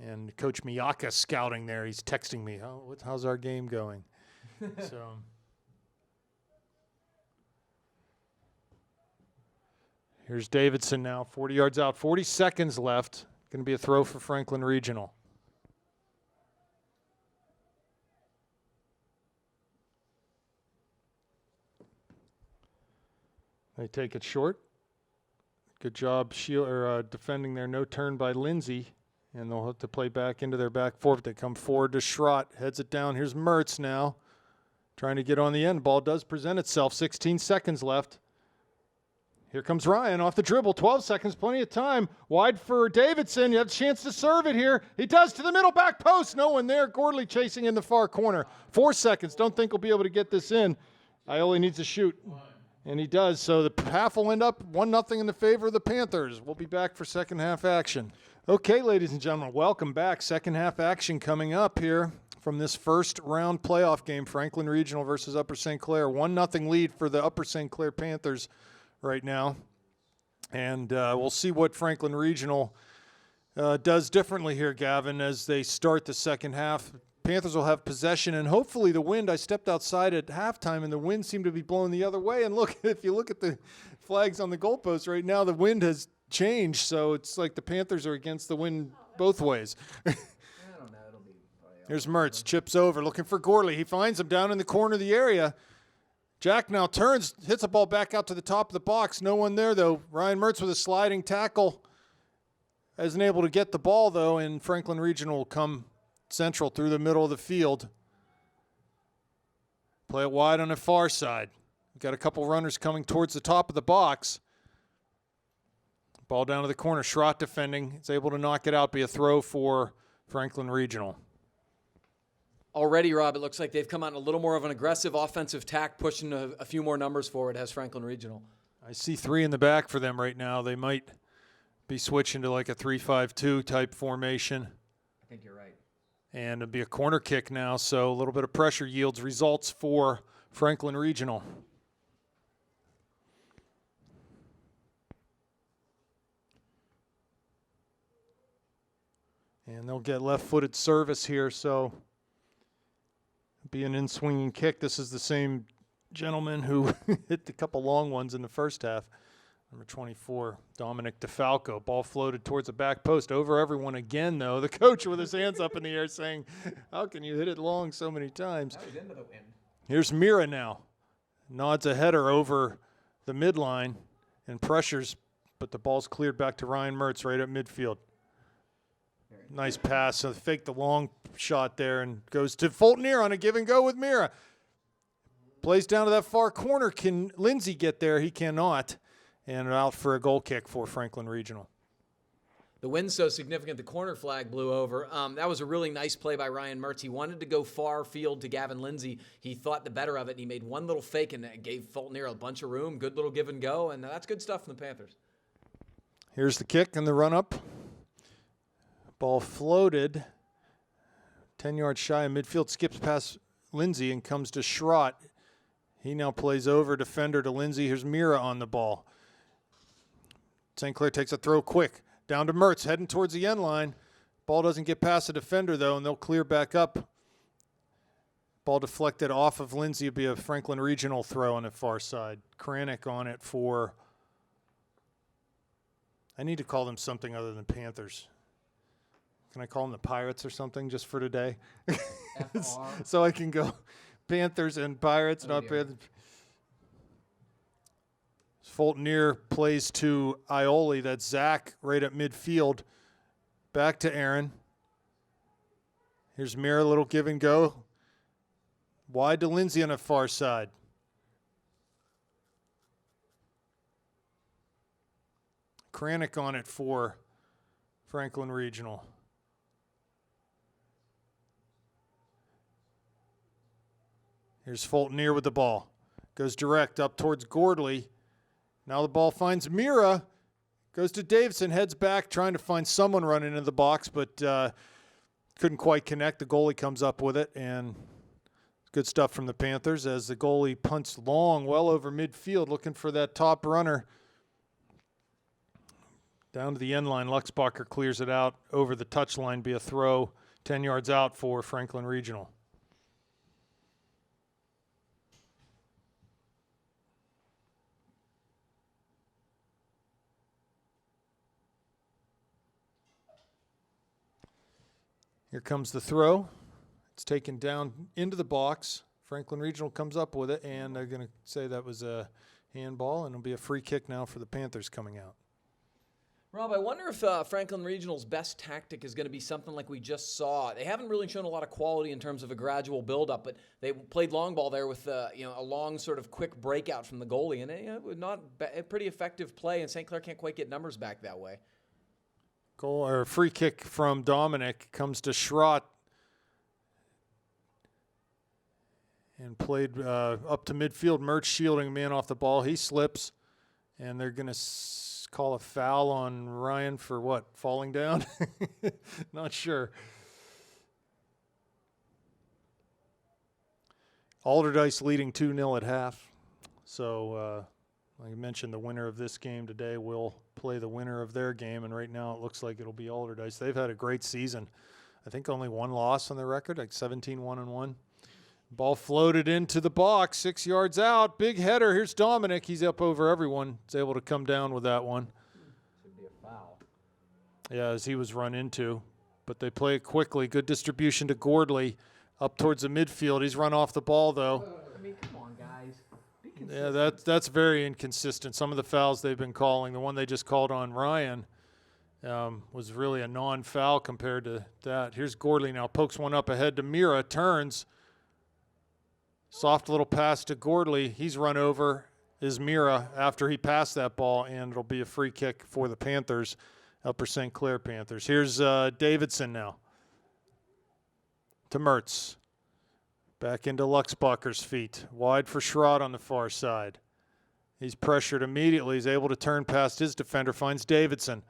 And Coach Miyaka's scouting there. He's texting me, how's our game going? So here's Davidson now, 40 yards out, 40 seconds left. Going to be a throw for Franklin Regional. They take it short. Good job defending there. No turn by Lindsay. And they'll have to play back into their back four. They come forward to Schrott. Heads it down. Here's Mertz now. Trying to get on the end. Ball does present itself. 16 seconds left. Here comes Ryan off the dribble. 12 seconds. Plenty of time. Wide for Davidson. You have a chance to serve it here. He does to the middle back post. No one there. Gordley chasing in the far corner. 4 seconds. Don't think we'll be able to get this in. Ioli needs to shoot. And he does. So the half will end up 1-0 in the favor of the Panthers. We'll be back for second half action. Okay, ladies and gentlemen, welcome back. Second half action coming up here from this first round playoff game, Franklin Regional versus Upper St. Clair. 1-0 lead for the Upper St. Clair Panthers right now. And we'll see what Franklin Regional does differently here, Gavin, as they start the second half. Panthers will have possession, and hopefully the wind, I stepped outside at halftime, and the wind seemed to be blowing the other way. And look, if you look at the flags on the goalpost right now, the wind has changed, so it's like the Panthers are against the wind both ways. I don't know. It'll be Here's Mertz, chips over, looking for Gorley. He finds him down in the corner of the area. Jack now turns, hits a ball back out to the top of the box. No one there, though. Ryan Mertz with a sliding tackle. Isn't able to get the ball, though, and Franklin Regional will come central through the middle of the field. Play it wide on the far side. We've got a couple runners coming towards the top of the box. Ball down to the corner. Schrott defending. It's able to knock it out. Be a throw for Franklin Regional. Already, Rob, it looks like they've come out in a little more of an aggressive offensive tack, pushing a few more numbers forward, has Franklin Regional. I see 3 in the back for them right now. They might be switching to like a 3-5-2 type formation. I think you're right. And it'll be a corner kick now, so a little bit of pressure yields results for Franklin Regional. And they'll get left-footed service here, so it'll be an in-swinging kick. This is the same gentleman who hit a couple long ones in the first half. Number 24, Dominic DeFalco. Ball floated towards the back post. Over everyone again, though. The coach with his hands up in the air saying, how can you hit it long so many times? That was into the wind. Here's Mira now. Nods a header over the midline and pressures, but the ball's cleared back to Ryan Mertz right at midfield. Nice pass. So fake the long shot there and goes to Fultonier on a give and go with Mira. Plays down to that far corner. Can Lindsay get there? He cannot. And out for a goal kick for Franklin Regional. The wind's so significant, the corner flag blew over. That was a really nice play by Ryan Mertz. He wanted to go far field to Gavin Lindsay. He thought the better of it, and he made one little fake and gave Fulton Near a bunch of room. Good little give and go, and that's good stuff from the Panthers. Here's the kick and the run-up. Ball floated 10 yards shy of midfield, skips past Lindsay and comes to Schrott. He now plays over defender to Lindsay. Here's Mira on the ball. St. Clair takes a throw quick. Down to Mertz, heading towards the end line. Ball doesn't get past the defender, though, and they'll clear back up. Ball deflected off of Lindsay. It'll be a Franklin Regional throw on the far side. Kranick on it for... I need to call them something other than Panthers. Can I call them the Pirates or something just for today? So I can go Panthers and Pirates, not Panthers. Fulton Near plays to Ioli. That's Zach right at midfield. Back to Aaron. Here's Mira, little give and go. Wide to Lindsay on the far side. Kranick on it for Franklin Regional. Here's Fulton Near with the ball. Goes direct up towards Gordley. Now the ball finds Mira. Goes to Davidson, heads back, trying to find someone running into the box, but couldn't quite connect. The goalie comes up with it, and good stuff from the Panthers as the goalie punts long, well over midfield, looking for that top runner. Down to the end line, Luxbacher clears it out over the touchline, be a throw 10 yards out for Franklin Regional. Here comes the throw. It's taken down into the box. Franklin Regional comes up with it, and they're going to say that was a handball, and it'll be a free kick now for the Panthers coming out. Rob, I wonder if Franklin Regional's best tactic is going to be something like we just saw. They haven't really shown a lot of quality in terms of a gradual build-up, but they played long ball there with a long sort of quick breakout from the goalie, and it was not a pretty effective play, and St. Clair can't quite get numbers back that way. Goal or free kick from Dominic comes to Schrott and played up to midfield. Mertz shielding a man off the ball. He slips, and they're going to call a foul on Ryan for what? Falling down? Not sure. Alderdice leading 2-0 at half. So, like I mentioned, the winner of this game today will play the winner of their game, and right now it looks like it'll be Alderdice. They've had a great season. I think only one loss on their record, like 17-1-1. Ball floated into the box, 6 yards out. Big header. Here's Dominic. He's up over everyone. He's able to come down with that one. Should be a foul. Yeah, as he was run into. But they play it quickly. Good distribution to Gordley up towards the midfield. He's run off the ball, though. I mean, come on, guys. Be Yeah, consistent. that's very inconsistent. Some of the fouls they've been calling, the one they just called on Ryan, was really a non-foul compared to that. Here's Gordley now. Pokes one up ahead to Mira. Turns. Soft little pass to Gordley. He's run over is Mira after he passed that ball, and it'll be a free kick for the Panthers, Upper St. Clair Panthers. Here's Davidson now to Mertz. Back into Luxbacher's feet. Wide for Schrott on the far side. He's pressured immediately. He's able to turn past his defender, finds Davidson.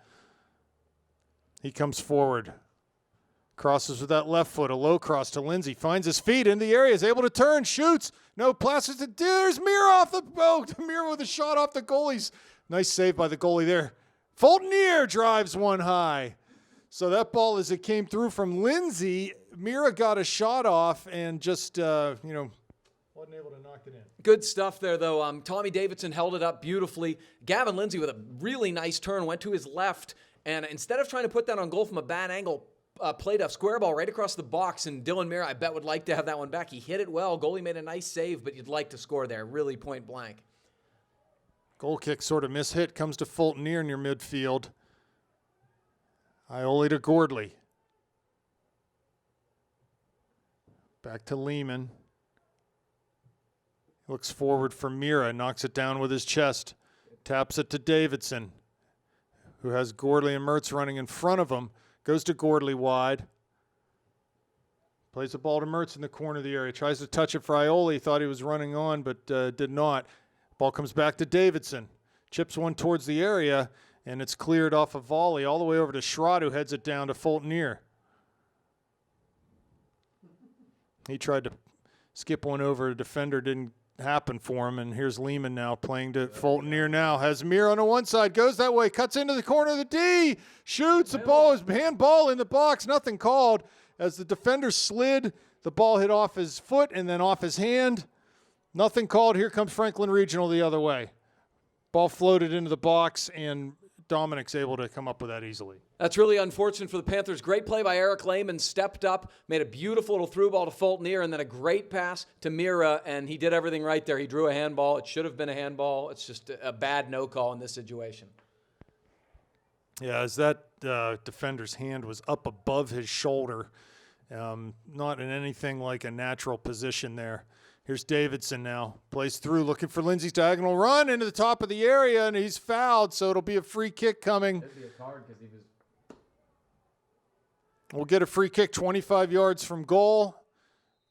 He comes forward. Crosses with that left foot, a low cross to Lindsay. Finds his feet in the area, is able to turn, shoots. No passes to there's Mira off the boat. Mira with a shot off the goalies. Nice save by the goalie there. Fulton Near drives one high. So that ball, as it came through from Lindsay, Mira got a shot off and just, wasn't able to knock it in. Good stuff there, though. Tommy Davidson held it up beautifully. Gavin Lindsay with a really nice turn, went to his left, and instead of trying to put that on goal from a bad angle, played a square ball right across the box, and Dylan Mira, I bet, would like to have that one back. He hit it well. Goalie made a nice save, but you'd like to score there, really point blank. Goal kick sort of mishit, comes to Fulton Near near midfield. Ioli to Gordley. Back to Lehman. Looks forward for Mira, knocks it down with his chest. Taps it to Davidson, who has Gordley and Mertz running in front of him. Goes to Gordley wide. Plays the ball to Mertz in the corner of the area. Tries to touch it for Ioli. Thought he was running on, but did not. Ball comes back to Davidson. Chips one towards the area, and it's cleared off a volley all the way over to Schrott, who heads it down to Fulton-Ear. He tried to skip one over. A defender didn't happen for him, and here's Lehman now playing to Fulton-Ear now. Has Mir on the one side, goes that way, cuts into the corner of the D, shoots, the ball is handball in the box, nothing called. As the defender slid, the ball hit off his foot and then off his hand. Nothing called. Here comes Franklin Regional the other way. Ball floated into the box, and Dominic's able to come up with that easily. That's really unfortunate for the Panthers. Great play by Eric Lehman. Stepped up, made a beautiful little through ball to Fulton-Ear, and then a great pass to Mira, and he did everything right there. He drew a handball. It should have been a handball. It's just a bad no call in this situation. Yeah, as that defender's hand was up above his shoulder, not in anything like a natural position there. Here's Davidson now. Plays through, looking for Lindsey's diagonal run into the top of the area, and he's fouled, so it'll be a free kick coming. That'd be a card because he was. We'll get a free kick 25 yards from goal.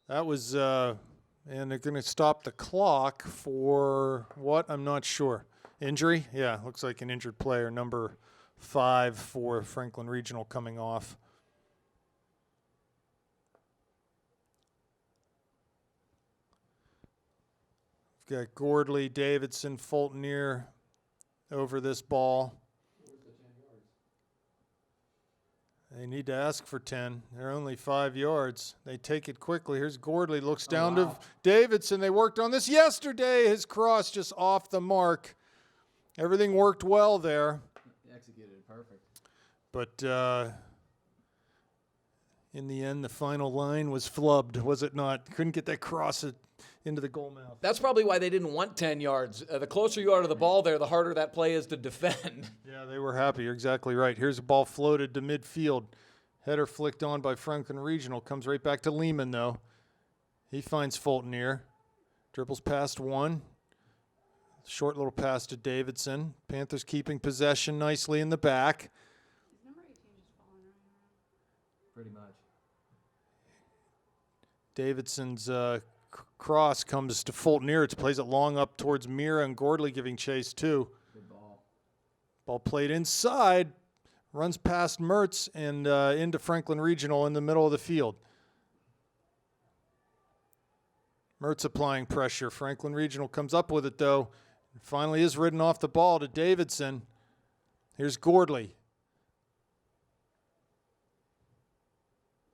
That was, and they're going to stop the clock for what? I'm not sure. Injury? Yeah, looks like an injured player, number 5 for Franklin Regional coming off. We've got Gordley, Davidson, Fulton-Ear over this ball. They need to ask for 10. They're only 5 yards. They take it quickly. Here's Gordley, looks down to Davidson. They worked on this yesterday. His cross just off the mark. Everything worked well there. Executed it perfect. But in the end, the final line was flubbed, was it not? Couldn't get that cross into the goal mouth. That's probably why they didn't want 10 yards. The closer you are to the ball there, the harder that play is to defend. Yeah, they were happy. You're exactly right. Here's a ball floated to midfield. Header flicked on by Franklin Regional. Comes right back to Lehman, though. He finds Fulton-Ear. Dribbles past one. Short little pass to Davidson. Panthers keeping possession nicely in the back. Number 18 just falling around. Pretty much. Davidson's cross comes to Fulton-Ear. It plays it long up towards Mira, and Gordley giving chase too. Good ball. Ball played inside, runs past Mertz and into Franklin Regional in the middle of the field. Mertz applying pressure. Franklin Regional comes up with it though. Finally is ridden off the ball to Davidson. Here's Gordley.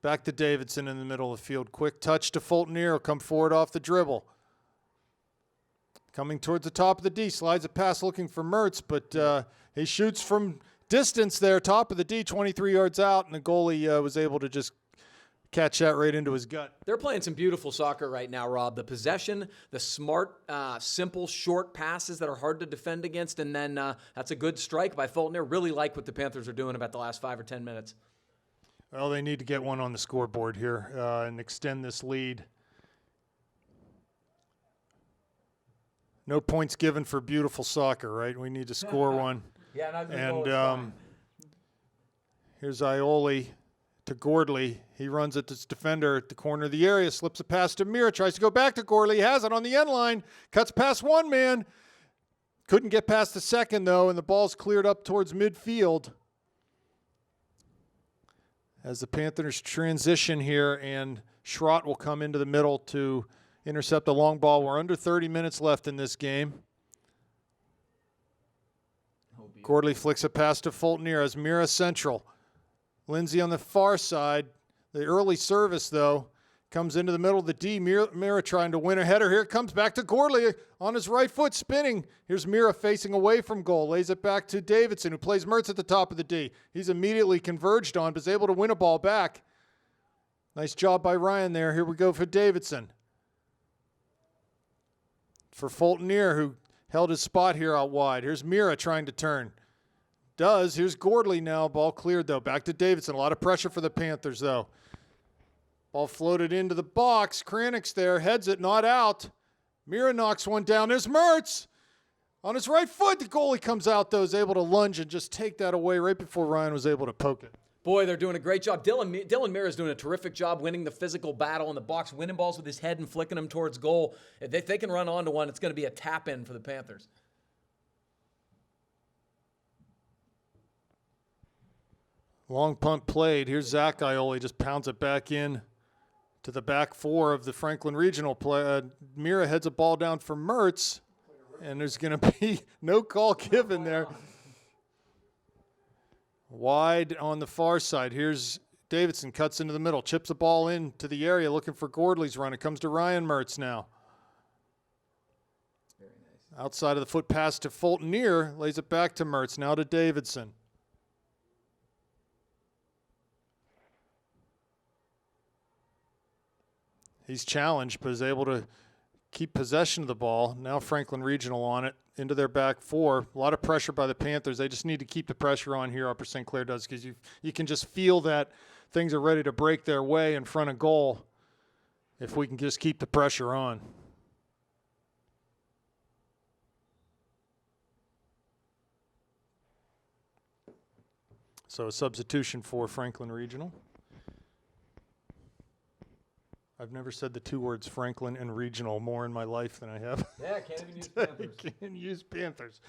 Back to Davidson in the middle of the field. Quick touch to Fulton-Ear. Will come forward off the dribble. Coming towards the top of the D. Slides a pass looking for Mertz, but he shoots from distance there, top of the D, 23 yards out, and the goalie was able to just catch that right into his gut. They're playing some beautiful soccer right now, Rob. The possession, the smart, simple, short passes that are hard to defend against, and then that's a good strike by Fulton-Ear. Really like what the Panthers are doing about the last 5 or 10 minutes. Well, they need to get one on the scoreboard here and extend this lead. No points given for beautiful soccer, right? We need to score one. Yeah, not good. And here's Ioli to Gordley. He runs at this defender at the corner of the area, slips a pass to Mira, tries to go back to Gordley. He has it on the end line, cuts past one man. Couldn't get past the second, though, and the ball's cleared up towards midfield. As the Panthers transition here, and Schrott will come into the middle to intercept the long ball. We're under 30 minutes left in this game. Gordley flicks a pass to Fulton-Ear as Mira central. Lindsey on the far side. The early service, though, comes into the middle of the D. Mira trying to win a header. Here it comes back to Gordley on his right foot, spinning. Here's Mira facing away from goal. Lays it back to Davidson, who plays Mertz at the top of the D. He's immediately converged on, but is able to win a ball back. Nice job by Ryan there. Here we go for Davidson. For Fulton-Ear, who held his spot here out wide. Here's Mira trying to turn. Does. Here's Gordley now. Ball cleared, though. Back to Davidson. A lot of pressure for the Panthers, though. Ball floated into the box. Kranick's there. Heads it, not out. Mira knocks one down. There's Mertz. On his right foot, the goalie comes out, though, is able to lunge and just take that away right before Ryan was able to poke it. Boy, they're doing a great job. Dylan Mira's doing a terrific job winning the physical battle in the box, winning balls with his head and flicking them towards goal. If they can run onto one, it's going to be a tap-in for the Panthers. Long punt played. Here's Zach Ioli, just pounds it back in to the back four of the Franklin Regional play. Mira heads a ball down for Mertz, and there's going to be no call given there. Wide on the far side. Here's Davidson, cuts into the middle, chips the ball into the area, looking for Gordley's run. It comes to Ryan Mertz now. Very nice. Outside of the foot pass to Fulton Neer, lays it back to Mertz, now to Davidson. He's challenged, but is able to keep possession of the ball. Now Franklin Regional on it, into their back four. A lot of pressure by the Panthers. They just need to keep the pressure on here, Upper St. Clair does, because you can just feel that things are ready to break their way in front of goal if we can just keep the pressure on. So a substitution for Franklin Regional. I've never said the two words Franklin and regional more in my life than I have. Yeah, can't even use Panthers. Can't use Panthers.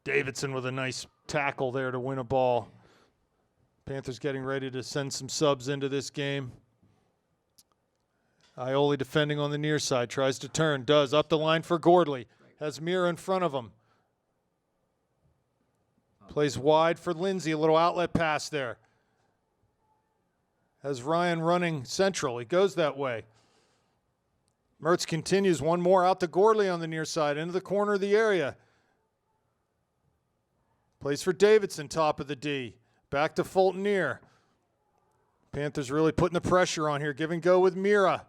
Davidson with a nice tackle there to win a ball. Panthers getting ready to send some subs into this game. Ioli defending on the near side, tries to turn, does, up the line for Gordley. Has Mira in front of him. Plays wide for Lindsay, a little outlet pass there. Has Ryan running central. He goes that way. Mertz continues. One more out to Gordley on the near side, into the corner of the area. Plays for Davidson, top of the D. Back to Fulton Neer. Panthers really putting the pressure on here. Give and go with Mira.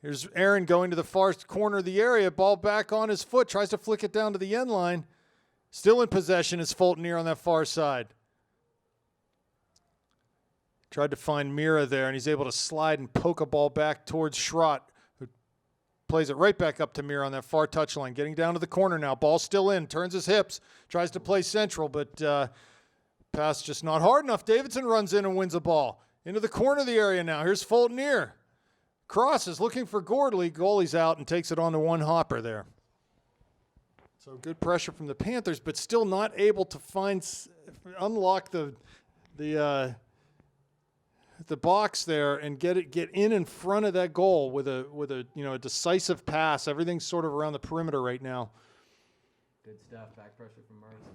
Here's Aaron going to the far corner of the area. Ball back on his foot. Tries to flick it down to the end line. Still in possession is Fulton Neer on that far side. Tried to find Mira there, and he's able to slide and poke a ball back towards Schrott, who plays it right back up to Mira on that far touchline. Getting down to the corner now. Ball still in. Turns his hips. Tries to play central, but pass just not hard enough. Davidson runs in and wins the ball. Into the corner of the area now. Here's Fulton Neer. Crosses, looking for Gordley. Goalie's out and takes it on to one hopper there. So good pressure from the Panthers, but still not able to unlock the box there and get in front of that goal with a decisive pass. Everything's sort of around the perimeter right now. Good stuff. Back pressure from Mertz.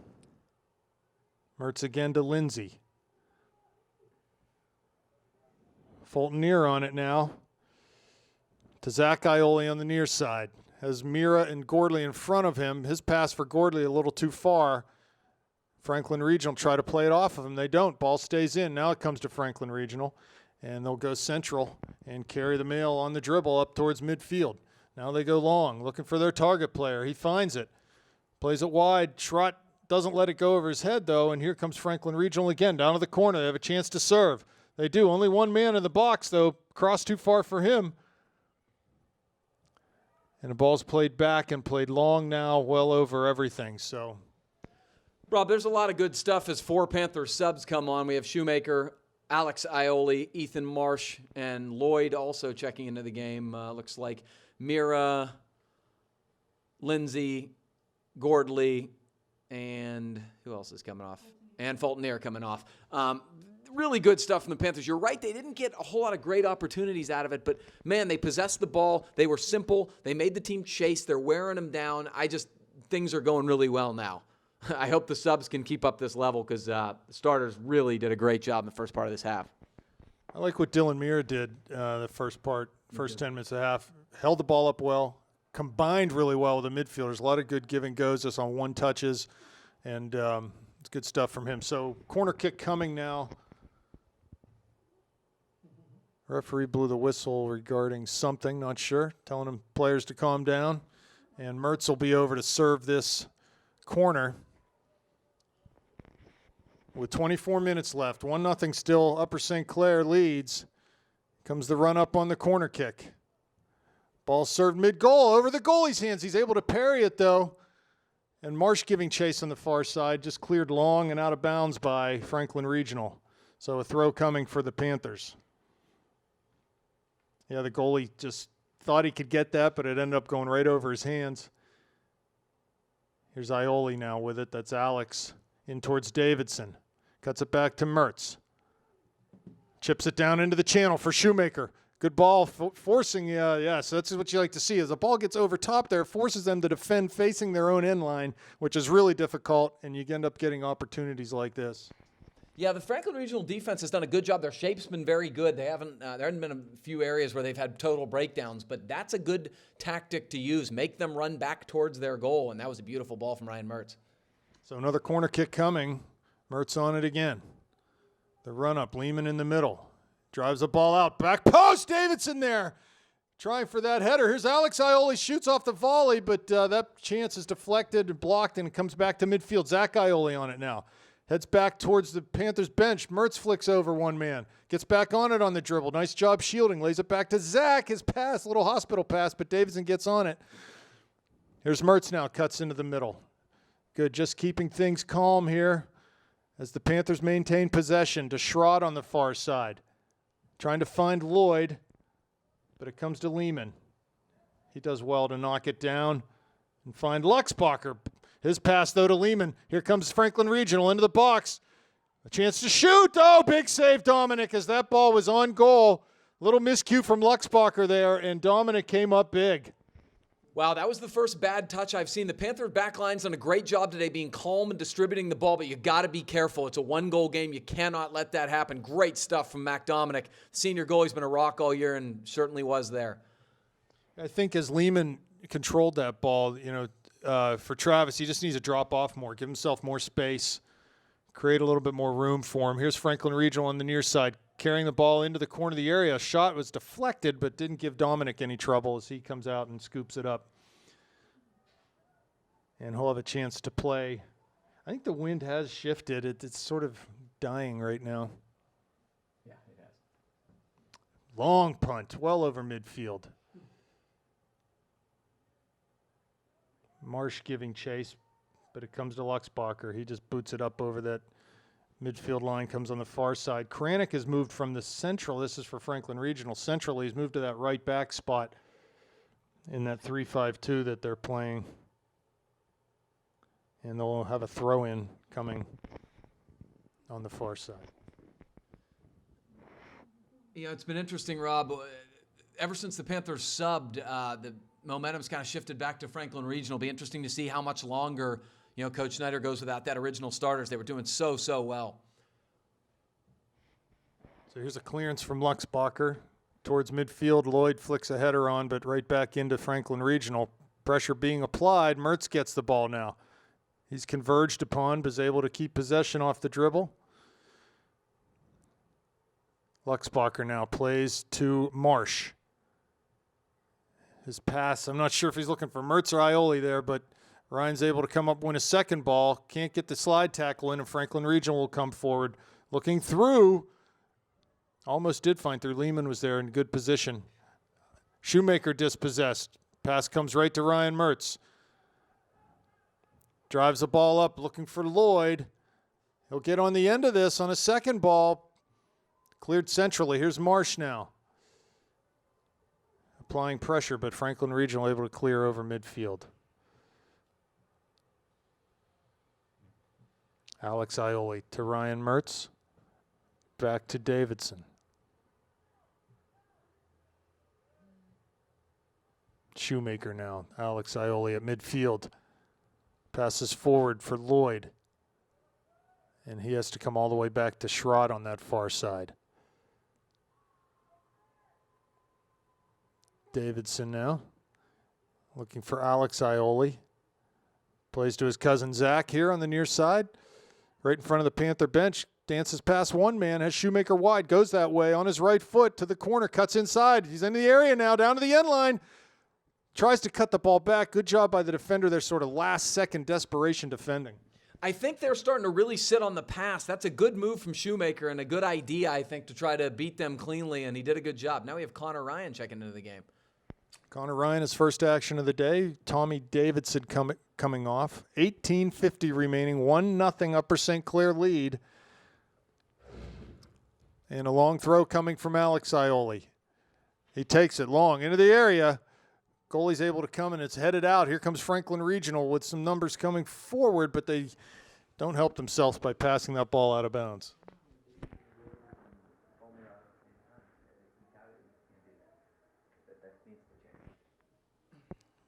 Mertz again to Lindsay. Fulton Neer on it now. To Zach Ioli on the near side. Has Mira and Gordley in front of him. His pass for Gordley a little too far. Franklin Regional try to play it off of him. They don't. Ball stays in. Now it comes to Franklin Regional, and they'll go central and carry the mail on the dribble up towards midfield. Now they go long, looking for their target player. He finds it. Plays it wide. Schrott doesn't let it go over his head, though, and here comes Franklin Regional again. Down to the corner. They have a chance to serve. They do. Only one man in the box, though. Cross too far for him. And the ball's played back and played long now, well over everything. So, Rob, there's a lot of good stuff as four Panther subs come on. We have Shoemaker, Alex Ioli, Ethan Marsh, and Lloyd also checking into the game. Looks like Mira, Lindsay, Gordley, and who else is coming off? And Fulton Neer coming off. Really good stuff from the Panthers. You're right, they didn't get a whole lot of great opportunities out of it, but, man, they possessed the ball. They were simple. They made the team chase. They're wearing them down. Things are going really well now. I hope the subs can keep up this level because the starters really did a great job in the first part of this half. I like what Dylan Mira did the first 10 minutes of the half. Held the ball up well, combined really well with the midfielders. A lot of good give and goes just on one touches, and it's good stuff from him. So corner kick coming now. Referee blew the whistle regarding something, not sure, telling him players to calm down. And Mertz will be over to serve this corner. With 24 minutes left, 1-0 still, Upper St. Clair leads. Comes the run up on the corner kick. Ball served mid-goal over the goalie's hands. He's able to parry it, though. And Marsh giving chase on the far side, just cleared long and out of bounds by Franklin Regional. So a throw coming for the Panthers. Yeah, the goalie just thought he could get that, but it ended up going right over his hands. Here's Ioli now with it. That's Alex in towards Davidson. Cuts it back to Mertz. Chips it down into the channel for Shoemaker. Good ball, forcing, so that's what you like to see. As the ball gets over top there, it forces them to defend facing their own end line, which is really difficult, and you end up getting opportunities like this. Yeah, the Franklin Regional defense has done a good job. Their shape's been very good. There haven't been a few areas where they've had total breakdowns, but that's a good tactic to use. Make them run back towards their goal, and that was a beautiful ball from Ryan Mertz. So another corner kick coming. Mertz on it again. The run-up, Lehman in the middle. Drives the ball out. Back post, Davidson there. Trying for that header. Here's Alex Ioli, shoots off the volley, but that chance is deflected and blocked, and it comes back to midfield. Zach Ioli on it now. Heads back towards the Panthers bench. Mertz flicks over one man. Gets back on it on the dribble. Nice job shielding. Lays it back to Zach. His pass, little hospital pass, but Davidson gets on it. Here's Mertz now, cuts into the middle. Good, just keeping things calm here as the Panthers maintain possession to Schrod on the far side. Trying to find Lloyd, but it comes to Lehman. He does well to knock it down and find Luxbacher. His pass, though, to Lehman. Here comes Franklin Regional into the box. A chance to shoot. Oh, big save, Dominic, as that ball was on goal. Little miscue from Luxbacher there, and Dominic came up big. Wow, that was the first bad touch I've seen. The Panther backline's done a great job today being calm and distributing the ball, but you got to be careful. It's a one-goal game. You cannot let that happen. Great stuff from Mac Dominic. Senior goalie's been a rock all year and certainly was there. I think as Lehman controlled that ball, for Travis, he just needs to drop off more, give himself more space, create a little bit more room for him. Here's Franklin Regional on the near side, carrying the ball into the corner of the area. A shot was deflected, but didn't give Dominic any trouble as he comes out and scoops it up. And he'll have a chance to play. I think the wind has shifted. It's sort of dying right now. Yeah, it has. Long punt, well over midfield. Marsh giving chase, but it comes to Luxbacher. He just boots it up over that midfield line, comes on the far side. Kranick has moved from the central. This is for Franklin Regional. Centrally, he's moved to that right back spot in that 3-5-2 that they're playing. And they'll have a throw-in coming on the far side. It's been interesting, Rob. Ever since the Panthers subbed, the momentum's kind of shifted back to Franklin Regional. Be interesting to see how much longer, Coach Snyder goes without that original starters. They were doing so well. So here's a clearance from Luxbacher towards midfield. Lloyd flicks a header on, but right back into Franklin Regional. Pressure being applied. Mertz gets the ball now. He's converged upon, but is able to keep possession off the dribble. Luxbacher now plays to Marsh. His pass, I'm not sure if he's looking for Mertz or Ioli there, but Ryan's able to come up, win a second ball. Can't get the slide tackle in, and Franklin Regional will come forward. Looking through. Almost did find through. Lehman was there in good position. Shoemaker dispossessed. Pass comes right to Ryan Mertz. Drives the ball up, looking for Lloyd. He'll get on the end of this on a second ball. Cleared centrally. Here's Marsh now. Applying pressure, but Franklin Regional able to clear over midfield. Alex Ioli to Ryan Mertz. Back to Davidson. Shoemaker now. Alex Ioli at midfield. Passes forward for Lloyd. And he has to come all the way back to Schrod on that far side. Davidson now. Looking for Alex Ioli. Plays to his cousin Zach here on the near side. Right in front of the Panther bench. Dances past one man. Has Shoemaker wide. Goes that way on his right foot to the corner. Cuts inside. He's in the area now. Down to the end line. Tries to cut the ball back. Good job by the defender. Their sort of last-second desperation defending. I think they're starting to really sit on the pass. That's a good move from Shoemaker and a good idea, I think, to try to beat them cleanly, and he did a good job. Now we have Connor Ryan checking into the game. Connor Ryan, his first action of the day. Tommy Davidson coming off. 18:50 remaining. 1-0 Upper St. Clair lead. And a long throw coming from Alex Ioli. He takes it long into the area. Goalie's able to come, and it's headed out. Here comes Franklin Regional with some numbers coming forward, but they don't help themselves by passing that ball out of bounds.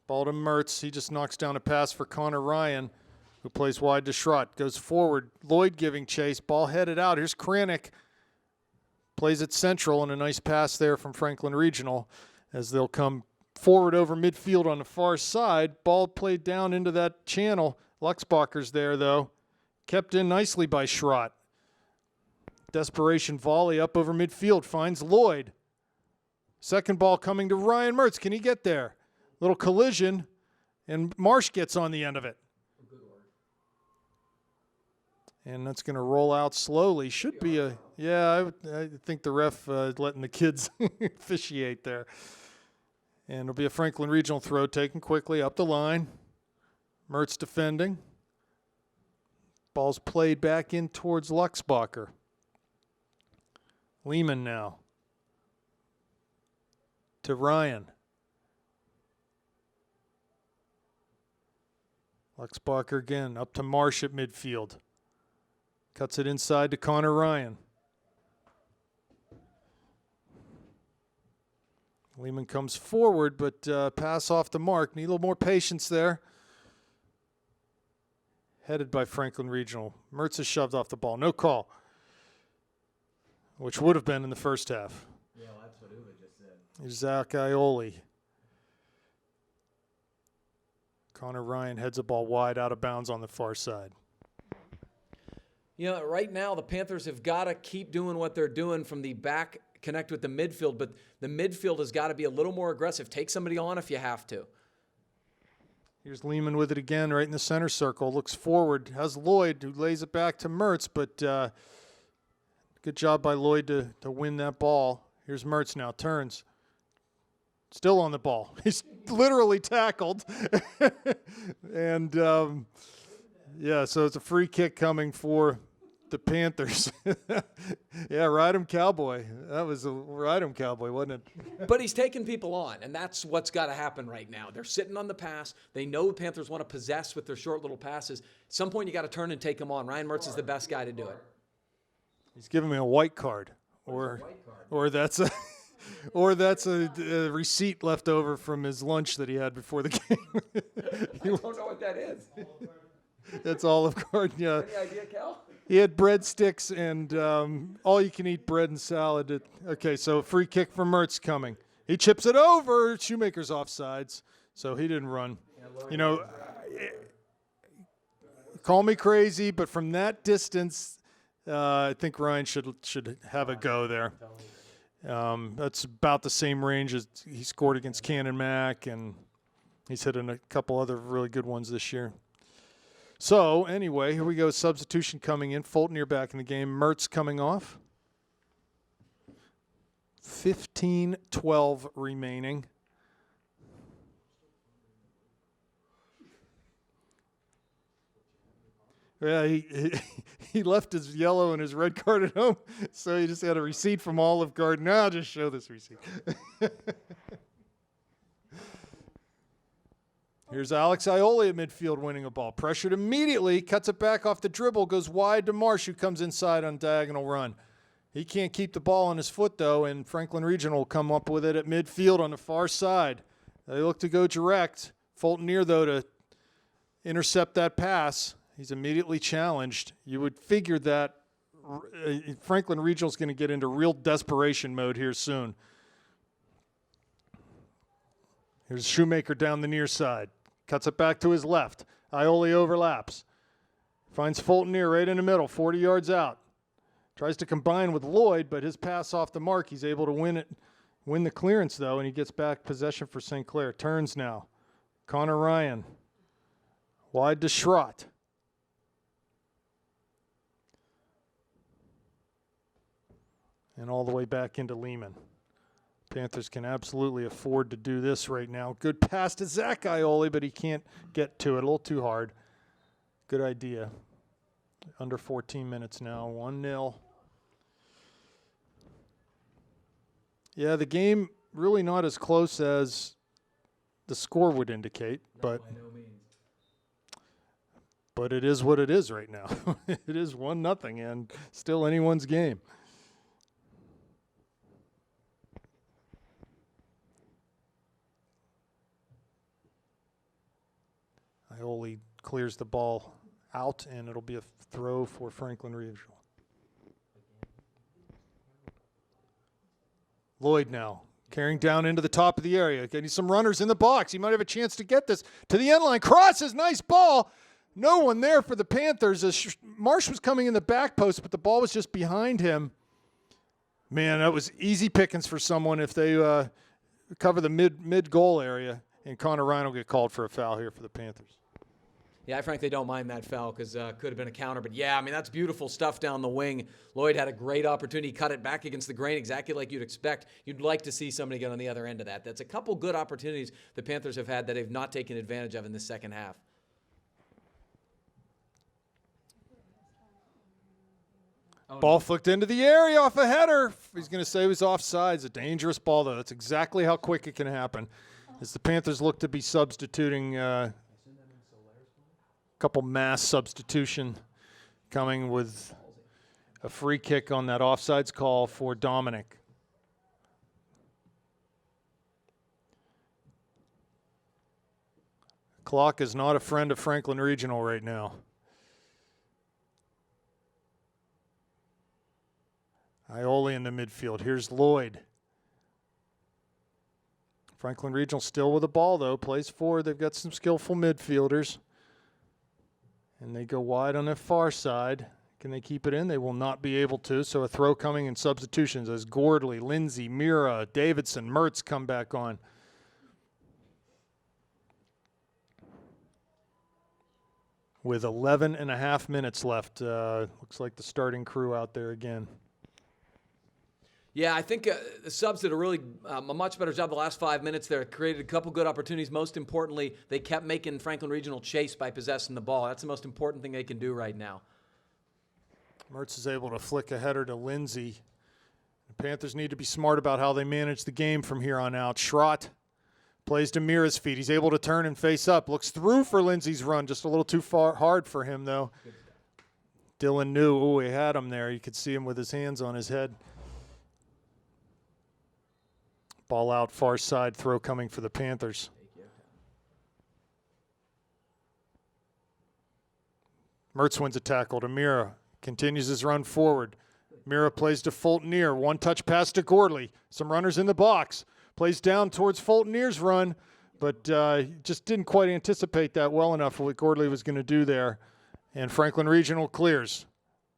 Ball to Mertz. He just knocks down a pass for Connor Ryan, who plays wide to Schrott. Goes forward. Lloyd giving chase. Ball headed out. Here's Kranick. Plays it central, and a nice pass there from Franklin Regional as they'll come forward over midfield on the far side. Ball played down into that channel. Luxbacher's there, though. Kept in nicely by Schrott. Desperation volley up over midfield. Finds Lloyd. Second ball coming to Ryan Mertz. Can he get there? Little collision, and Marsh gets on the end of it. And that's going to roll out slowly. Should be a, yeah, I think the ref letting the kids officiate there. And it'll be a Franklin Regional throw taken quickly up the line. Mertz defending. Ball's played back in towards Luxbacher. Lehman now. To Ryan. Luxbacher again, up to Marsh at midfield. Cuts it inside to Connor Ryan. Lehman comes forward, but pass off the mark. Need a little more patience there. Headed by Franklin Regional. Mertz is shoved off the ball. No call, which would have been in the first half. Yeah, well, that's what Uwe just said. Here's Zach Ioli. Connor Ryan heads the ball wide out of bounds on the far side. You know, right now the Panthers have got to keep doing what they're doing from the back, connect with the midfield, but the midfield has got to be a little more aggressive. Take somebody on if you have to. Here's Lehman with it again, right in the center circle. Looks forward, has Lloyd, who lays it back to Mertz, but good job by Lloyd to win that ball. Here's Mertz now, turns. Still on the ball. He's literally tackled. And, yeah, so it's a free kick coming for the Panthers. Yeah, ride 'em Cowboy. That was a ride 'em Cowboy, wasn't it? But he's taking people on, and that's what's got to happen right now. They're sitting on the pass. They know the Panthers want to possess with their short little passes. At some point, you got to turn and take them on. Ryan Mertz is the best guy to do it. He's giving me a white card. Or that's a... Or that's a receipt left over from his lunch that he had before the game. I don't know what that is. That's Olive Garden, yeah. Any idea, Cal? He had breadsticks and all-you-can-eat bread and salad. Okay, so free kick from Mertz coming. He chips it over. Shoemaker's offsides, so he didn't run. You know, call me crazy, but from that distance, I think Ryan should have a go there. That's about the same range as he scored against Cannon Mac, and he's hit in a couple other really good ones this year. So, anyway, here we go. Substitution coming in. Fulton back in the game. Mertz coming off. 15-12 remaining. Yeah, he left his yellow and his red card at home, so he just had a receipt from Olive Garden. Now I'll just show this receipt. Here's Alex Ioli at midfield winning a ball. Pressured immediately, cuts it back off the dribble, goes wide to Marsh, who comes inside on diagonal run. He can't keep the ball on his foot, though, and Franklin Regional will come up with it at midfield on the far side. They look to go direct. Fulton, though, to intercept that pass. He's immediately challenged. You would figure that Franklin Regional is going to get into real desperation mode here soon. Here's Shoemaker down the near side. Cuts it back to his left. Ioli overlaps. Finds Fulton right in the middle, 40 yards out. Tries to combine with Lloyd, but his pass off the mark. He's able to win the clearance, though, and he gets back possession for St. Clair. Turns now. Connor Ryan. Wide to Schrott. And all the way back into Lehman. Panthers can absolutely afford to do this right now. Good pass to Zach Ioli, but he can't get to it. A little too hard. Good idea. Under 14 minutes now, 1-0. Yeah, the game really not as close as the score would indicate, but by no means. it is what it is right now. It is 1-0 and still anyone's game. Ioli clears the ball out, and it'll be a throw for Franklin Regional. Lloyd now carrying down into the top of the area. Getting some runners in the box. He might have a chance to get this to the end line. Crosses, nice ball. No one there for the Panthers. Marsh was coming in the back post, but the ball was just behind him. Man, that was easy pickings for someone if they cover the mid-goal area. And Connor Ryan will get called for a foul here for the Panthers. Yeah, I frankly don't mind that foul because could have been a counter. But, yeah, I mean, that's beautiful stuff down the wing. Lloyd had a great opportunity. Cut it back against the grain exactly like you'd expect. You'd like to see somebody get on the other end of that. That's a couple good opportunities the Panthers have had that they've not taken advantage of in the second half. Ball flicked into the area off a header. He's going to say it was offsides. A dangerous ball, though. That's exactly how quick it can happen. As the Panthers look to be substituting couple mass substitution coming with a free kick on that offsides call for Dominic. Clock is not a friend of Franklin Regional right now. Ioli in the midfield. Here's Lloyd. Franklin Regional still with the ball, though. Plays forward. They've got some skillful midfielders. And they go wide on their far side. Can they keep it in? They will not be able to. So a throw coming in substitutions as Gordley, Lindsay, Mira, Davidson, Mertz come back on. With 11 and a half minutes left. Looks like the starting crew out there again. Yeah, I think the subs did a much better job the last 5 minutes there. Created a couple good opportunities. Most importantly, they kept making Franklin Regional chase by possessing the ball. That's the most important thing they can do right now. Mertz is able to flick a header to Lindsay. The Panthers need to be smart about how they manage the game from here on out. Schrott plays to Mira's feet. He's able to turn and face up. Looks through for Lindsay's run. Just a little too hard for him, though. Dylan knew. Ooh, he had him there. You could see him with his hands on his head. Ball out, far side, throw coming for the Panthers. Mertz wins a tackle to Mira. Continues his run forward. Mira plays to Fultoneer. One-touch pass to Gordley. Some runners in the box. Plays down towards Fultoneer's run, but just didn't quite anticipate that well enough what Gordley was going to do there. And Franklin Regional clears.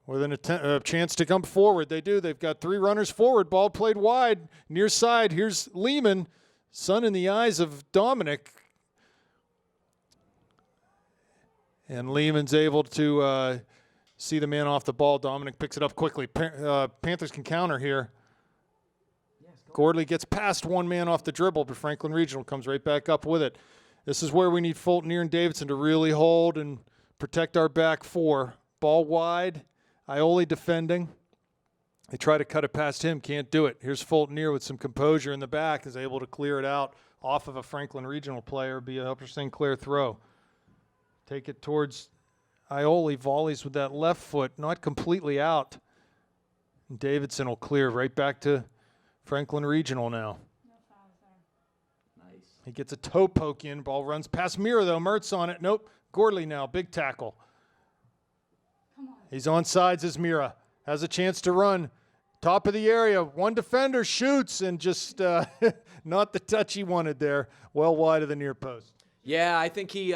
With a chance to come forward. They do. They've got three runners forward. Ball played wide. Near side. Here's Lehman. Sun in the eyes of Dominic. And Lehman's able to see the man off the ball. Dominic picks it up quickly. Panthers can counter here. Gordley gets past one man off the dribble, but Franklin Regional comes right back up with it. This is where we need Fultoneer and Davidson to really hold and protect our back four. Ball wide. Ioli defending. They try to cut it past him. Can't do it. Here's Fultoneer with some composure in the back. Is able to clear it out off of a Franklin Regional player. Be a Upper St. Clair throw. Take it towards Ioli. Volleys with that left foot. Not completely out. And Davidson will clear right back to Franklin Regional now. No fouls there. Nice. He gets a toe poke in. Ball runs past Mira, though. Mertz on it. Nope. Gordley now. Big tackle. He's on sides as Mira. Has a chance to run. Top of the area. One defender shoots and just not the touch he wanted there. Well wide of the near post. Yeah, I think he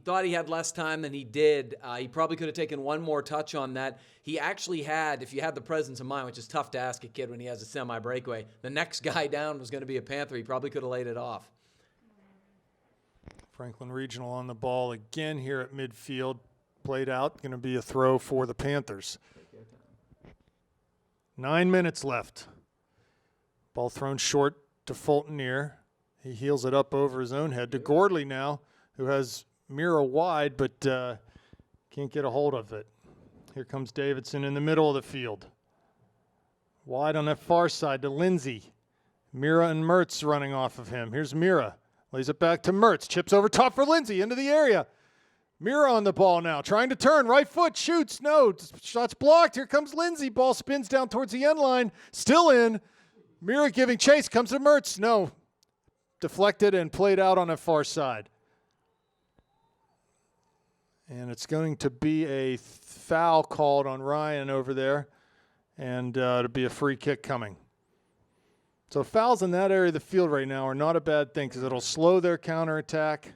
thought he had less time than he did. He probably could have taken one more touch on that. He actually had, if you had the presence of mind, which is tough to ask a kid when he has a semi-breakaway, the next guy down was going to be a Panther. He probably could have laid it off. Franklin Regional on the ball again here at midfield. Played out. Going to be a throw for the Panthers. 9 minutes left. Ball thrown short to Fultoneer. He heels it up over his own head to Gordley now, who has Mira wide but can't get a hold of it. Here comes Davidson in the middle of the field. Wide on that far side to Lindsay. Mira and Mertz running off of him. Here's Mira. Lays it back to Mertz. Chips over top for Lindsay into the area. Mira on the ball now, trying to turn. Right foot, shoots. No, shot's blocked. Here comes Lindsay. Ball spins down towards the end line. Still in. Mira giving chase. Comes to Mertz. No. Deflected and played out on the far side. And it's going to be a foul called on Ryan over there. And it'll be a free kick coming. So fouls in that area of the field right now are not a bad thing because it'll slow their counterattack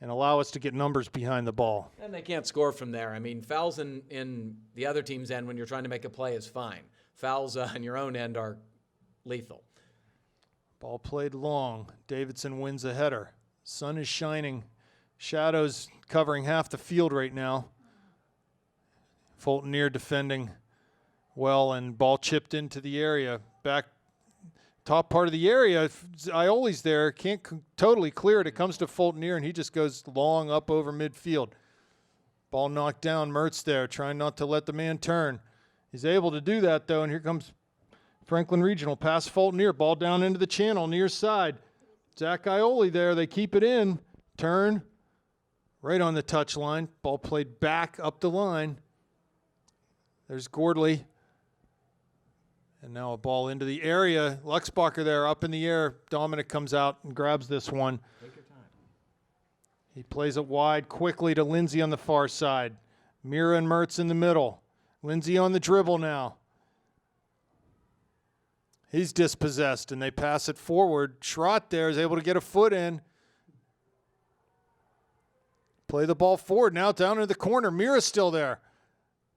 and allow us to get numbers behind the ball. And they can't score from there. I mean, fouls in the other team's end when you're trying to make a play is fine. Fouls on your own end are lethal. Ball played long. Davidson wins a header. Sun is shining. Shadows covering half the field right now. Fultoneer defending well, and ball chipped into the area. Back top part of the area. Ioli's there. Can't totally clear it. It comes to Fultoneer, and he just goes long up over midfield. Ball knocked down. Mertz there, trying not to let the man turn. He's able to do that, though, and here comes Franklin Regional. Pass Fultoneer. Ball down into the channel, near side. Zach Ioli there. They keep it in. Turn. Right on the touch line. Ball played back up the line. There's Gordley. And now a ball into the area. Luxbacher there up in the air. Dominic comes out and grabs this one. Take your time. He plays it wide quickly to Lindsay on the far side. Mira and Mertz in the middle. Lindsay on the dribble now. He's dispossessed, and they pass it forward. Schrott there is able to get a foot in. Play the ball forward now down into the corner. Mira's still there.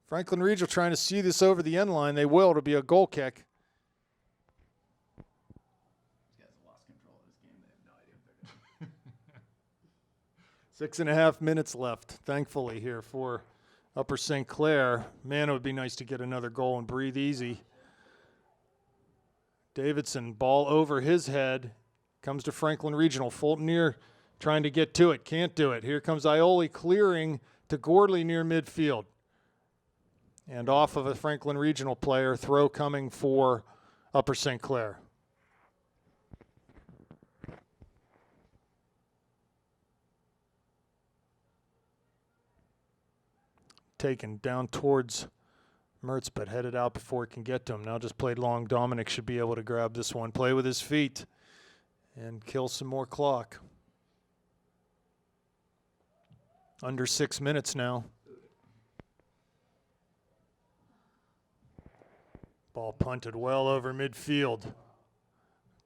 Franklin Regional trying to see this over the end line. They will. It'll be a goal kick. These guys have lost control of this game. They have no idea what they're doing. 6.5 minutes left, thankfully, here for Upper St. Clair. Man, it would be nice to get another goal and breathe easy. Davidson, ball over his head. Comes to Franklin Regional. Fultoneer trying to get to it. Can't do it. Here comes Ioli clearing to Gordley near midfield. And off of a Franklin Regional player, throw coming for Upper St. Clair. Taken down towards Mertz, but headed out before it can get to him. Now just played long. Dominic should be able to grab this one, play with his feet, and kill some more clock. Under 6 minutes now. Ball punted well over midfield.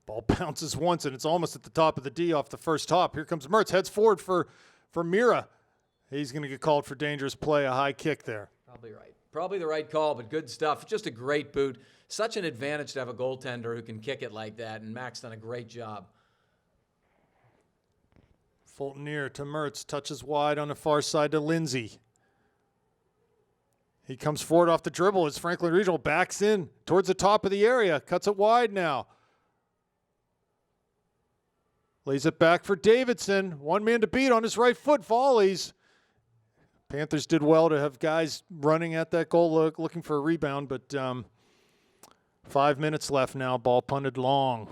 Ball bounces once, and it's almost at the top of the D off the first hop. Here comes Mertz, heads forward for Mira. He's going to get called for dangerous play, a high kick there. Probably right. Probably the right call, but good stuff. Just a great boot. Such an advantage to have a goaltender who can kick it like that, and Mac's done a great job. Fultoneer to Mertz, touches wide on the far side to Lindsay. He comes forward off the dribble as Franklin Regional backs in towards the top of the area. Cuts it wide now. Lays it back for Davidson. One man to beat on his right foot. Volleys. Panthers did well to have guys running at that goal looking for a rebound, but 5 minutes left now. Ball punted long.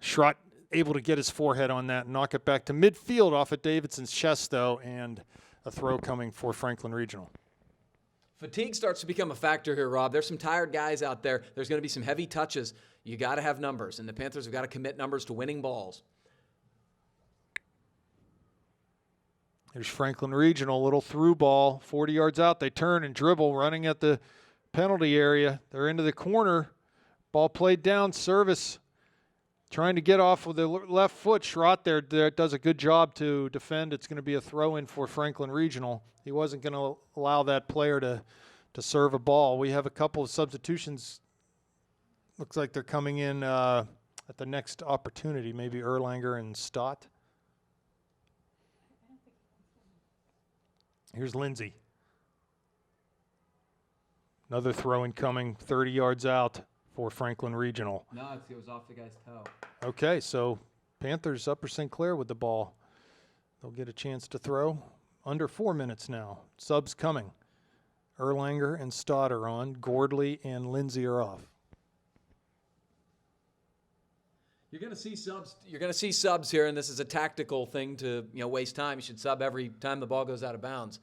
Schrott able to get his forehead on that and knock it back to midfield off of Davidson's chest, though, and a throw coming for Franklin Regional. Fatigue starts to become a factor here, Rob. There's some tired guys out there. There's going to be some heavy touches. You got to have numbers, and the Panthers have got to commit numbers to winning balls. Here's Franklin Regional, little through ball, 40 yards out. They turn and dribble, running at the penalty area. They're into the corner. Ball played down, service. Trying to get off with the left foot. Schrott there does a good job to defend. It's going to be a throw-in for Franklin Regional. He wasn't going to allow that player to serve a ball. We have a couple of substitutions. Looks like they're coming in at the next opportunity, maybe Erlanger and Stott. Here's Lindsay. Another throw-in coming, 30 yards out for Franklin Regional. No, it was off the guy's toe. Okay, so Panthers, Upper St. Clair with the ball. They'll get a chance to throw. Under 4 minutes now. Subs coming. Erlanger and Stott are on. Gordley and Lindsay are off. You're going to see subs. You're going to see subs here, and this is a tactical thing to waste time. You should sub every time the ball goes out of bounds.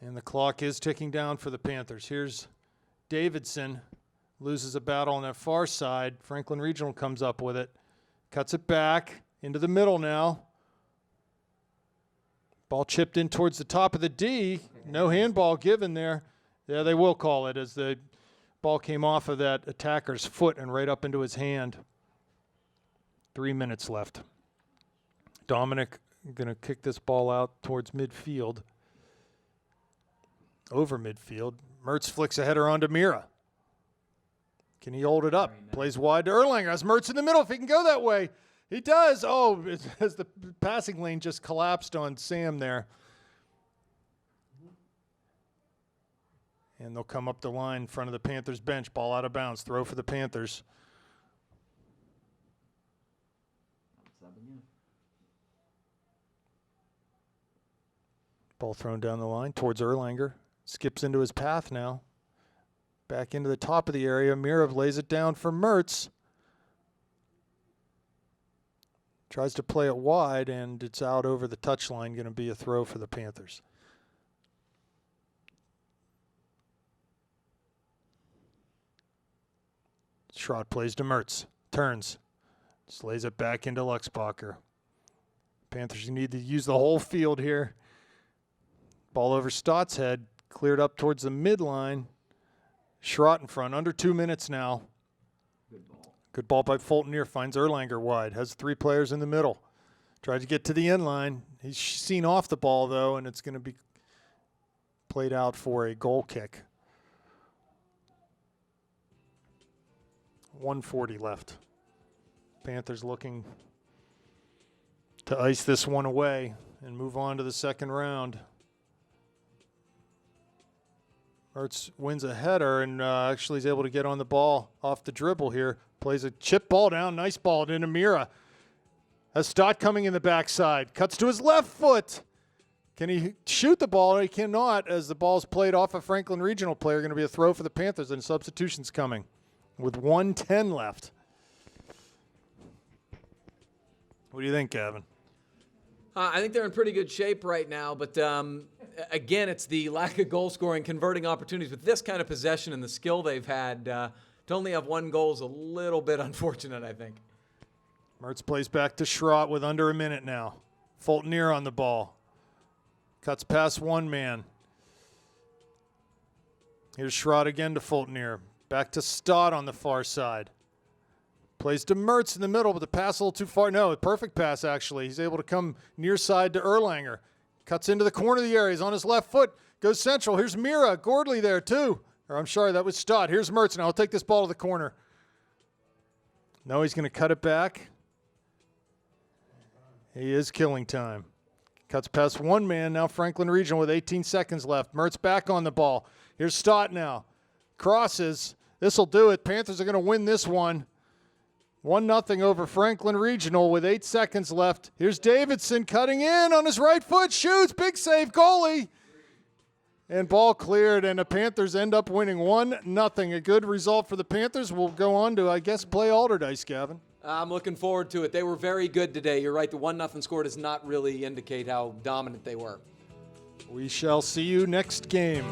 And the clock is ticking down for the Panthers. Here's Davidson. Loses a battle on that far side. Franklin Regional comes up with it. Cuts it back into the middle now. Ball chipped in towards the top of the D. No handball given there. Yeah, they will call it as the ball came off of that attacker's foot and right up into his hand. 3 minutes left. Dominic going to kick this ball out towards midfield. Over midfield. Mertz flicks a header onto Mira. Can he hold it up? Plays wide to Erlanger. Has Mertz in the middle if he can go that way. He does. Oh, as the passing lane just collapsed on Sam there. And they'll come up the line in front of the Panthers bench. Ball out of bounds. Throw for the Panthers. Ball thrown down the line towards Erlanger. Skips into his path now. Back into the top of the area. Mirov lays it down for Mertz. Tries to play it wide, and it's out over the touchline. Going to be a throw for the Panthers. Schrott plays to Mertz. Turns. Just lays it back into Luxbacher. Panthers need to use the whole field here. Ball over Stott's head. Cleared up towards the midline. Schrott in front. Under 2 minutes now. Good ball by Fulton. Finds Erlanger wide. Has 3 players in the middle. Tried to get to the end line. He's seen off the ball, though, and it's going to be played out for a goal kick. 1:40 left. Panthers looking to ice this one away and move on to the second round. Mertz wins a header and actually is able to get on the ball off the dribble here. Plays a chip ball down. Nice ball into Mira. Has Stott coming in the backside. Cuts to his left foot. Can he shoot the ball? He cannot, as the ball's played off a Franklin Regional player. Going to be a throw for the Panthers, and substitutions coming with 1:10 left. What do you think, Gavin? I think they're in pretty good shape right now, but again, it's the lack of goal scoring, converting opportunities. With this kind of possession and the skill they've had, to only have 1 goal is a little bit unfortunate, I think. Mertz plays back to Schrott with under a minute now. Fulton on the ball. Cuts past one man. Here's Schrott again to Fulton. Back to Stott on the far side. Plays to Mertz in the middle, but the pass a little too far. No, a perfect pass, actually. He's able to come near side to Erlanger. Cuts into the corner of the area. He's on his left foot. Goes central. Here's Mira. Gordley there, too. Or I'm sorry, that was Stott. Here's Mertz. Now he'll take this ball to the corner. No, he's going to cut it back. He is killing time. Cuts past one man. Now Franklin Regional with 18 seconds left. Mertz back on the ball. Here's Stott now. Crosses. This will do it. Panthers are going to win this one. 1-0 over Franklin Regional with 8 seconds left. Here's Davidson cutting in on his right foot. Shoots. Big save. Goalie. And ball cleared, and the Panthers end up winning 1-0. A good result for the Panthers. We'll go on to, I guess, play Alderdice, Gavin. I'm looking forward to it. They were very good today. You're right. The 1-0 score does not really indicate how dominant they were. We shall see you next game.